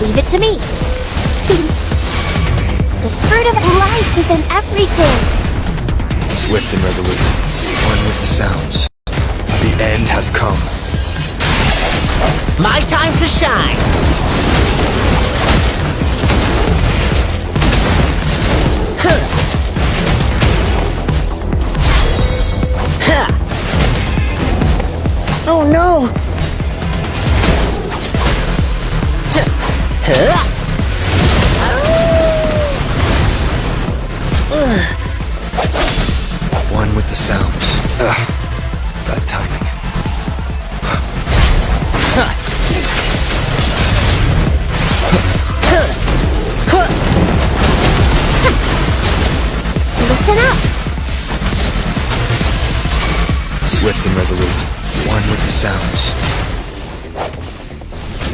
Leave it to me. The fruit of life is in everything. Swift and resolute. One with the sounds. The end has come. My time to shine! Huh. Huh. Oh no! Huh. One with the sounds. Ugh. Bad timing. Listen up. Swift and resolute. One with the sounds.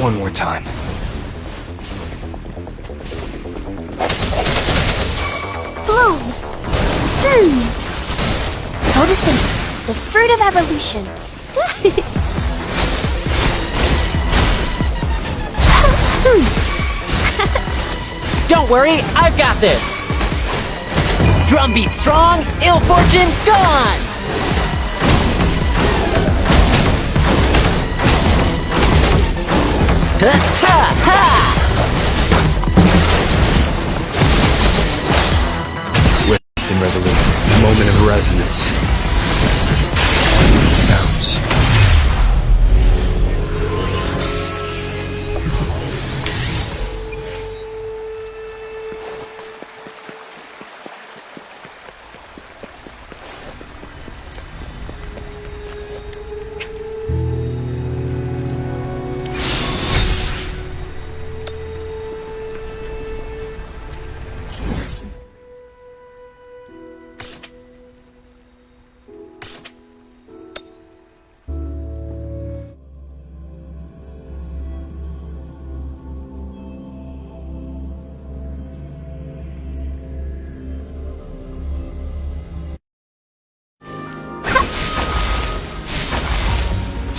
One more time. Bloom. Photosynthesis, the fruit of evolution. Don't worry, I've got this! Drumbeat strong, ill fortune gone! Ha-ha-ha! Swift and resolute. Moment of resonance. Sounds.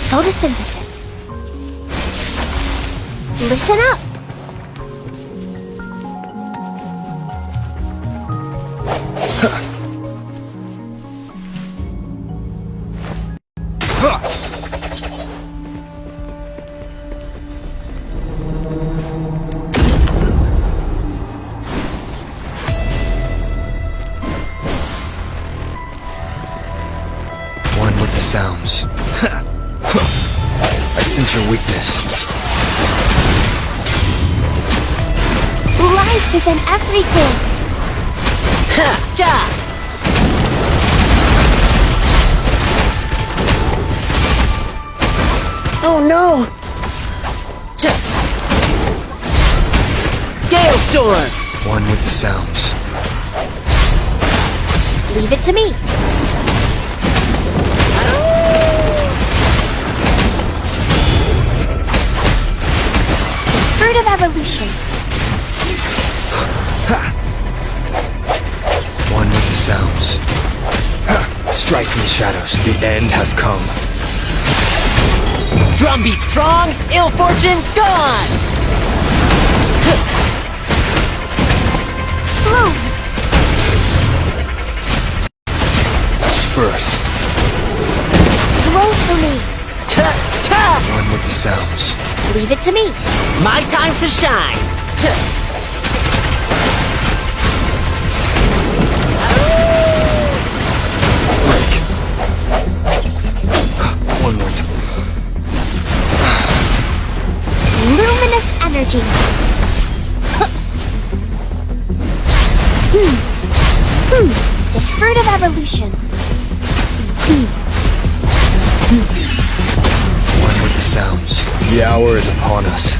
Photosynthesis. Listen up. One with the sounds. I sense your weakness. Life is in everything. Ha-ja! Oh no! Gale storm! One with the sounds. Leave it to me. The fruit of evolution. One with the sounds. Strike from the shadows. The end has come. Drumbeat strong, ill fortune gone! Bloom. Birth. Grow for me. Ta-ta! One with the sounds. Leave it to me. My time to shine! Break. One more time. Luminous energy. The fruit of evolution. One with the sounds. The hour is upon us.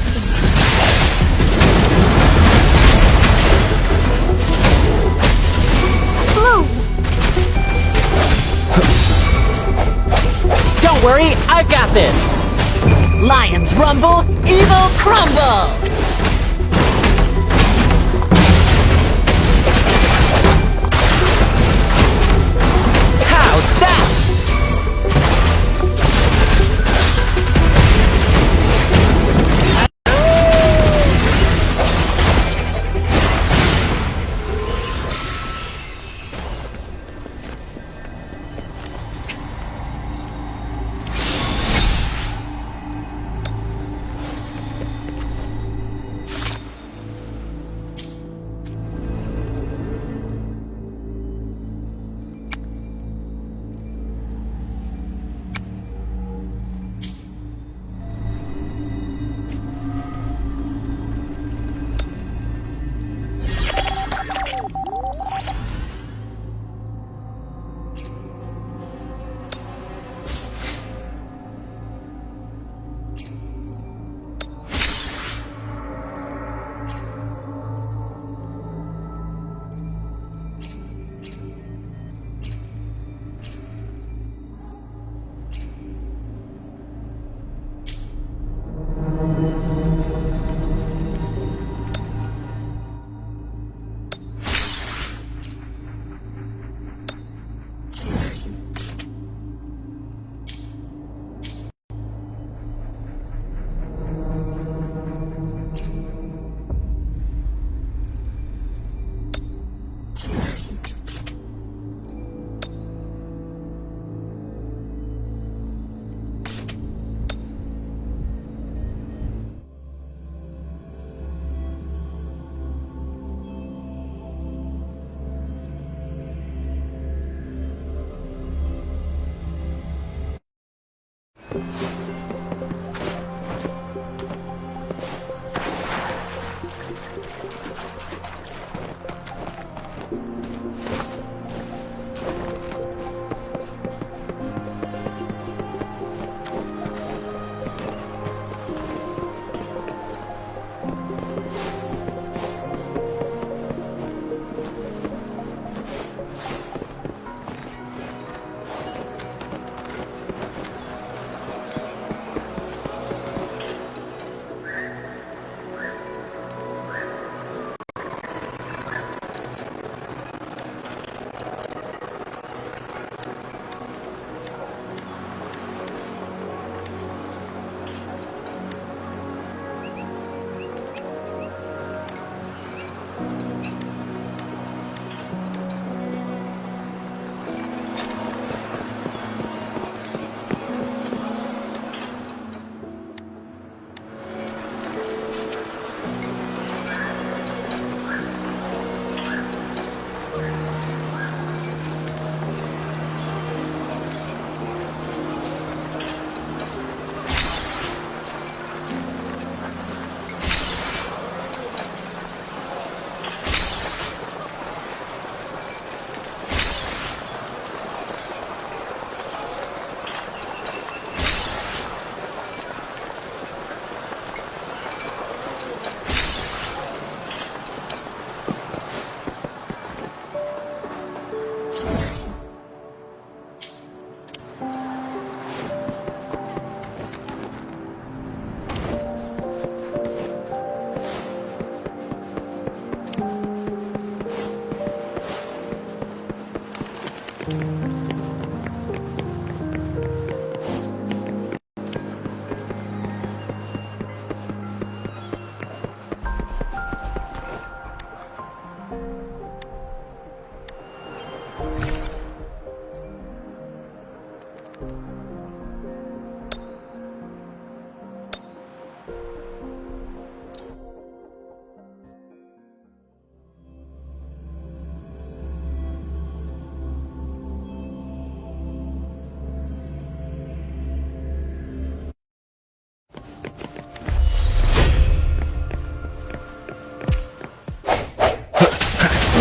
Bloom. Don't worry, I've got this! Lions rumble, evil crumble! How's that?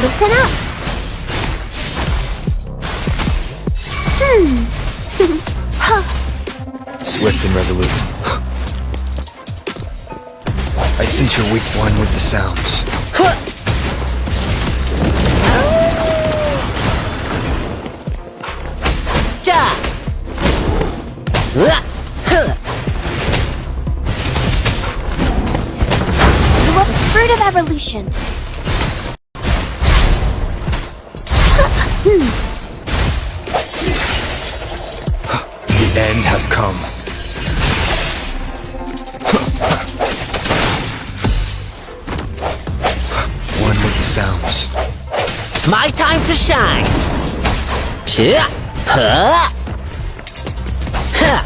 Listen up! Swift and resolute. I think you're weak one with the sounds. Ja! The fruit of evolution. The end has come. One with the sounds. My time to shine! Chia! Huh! Ha!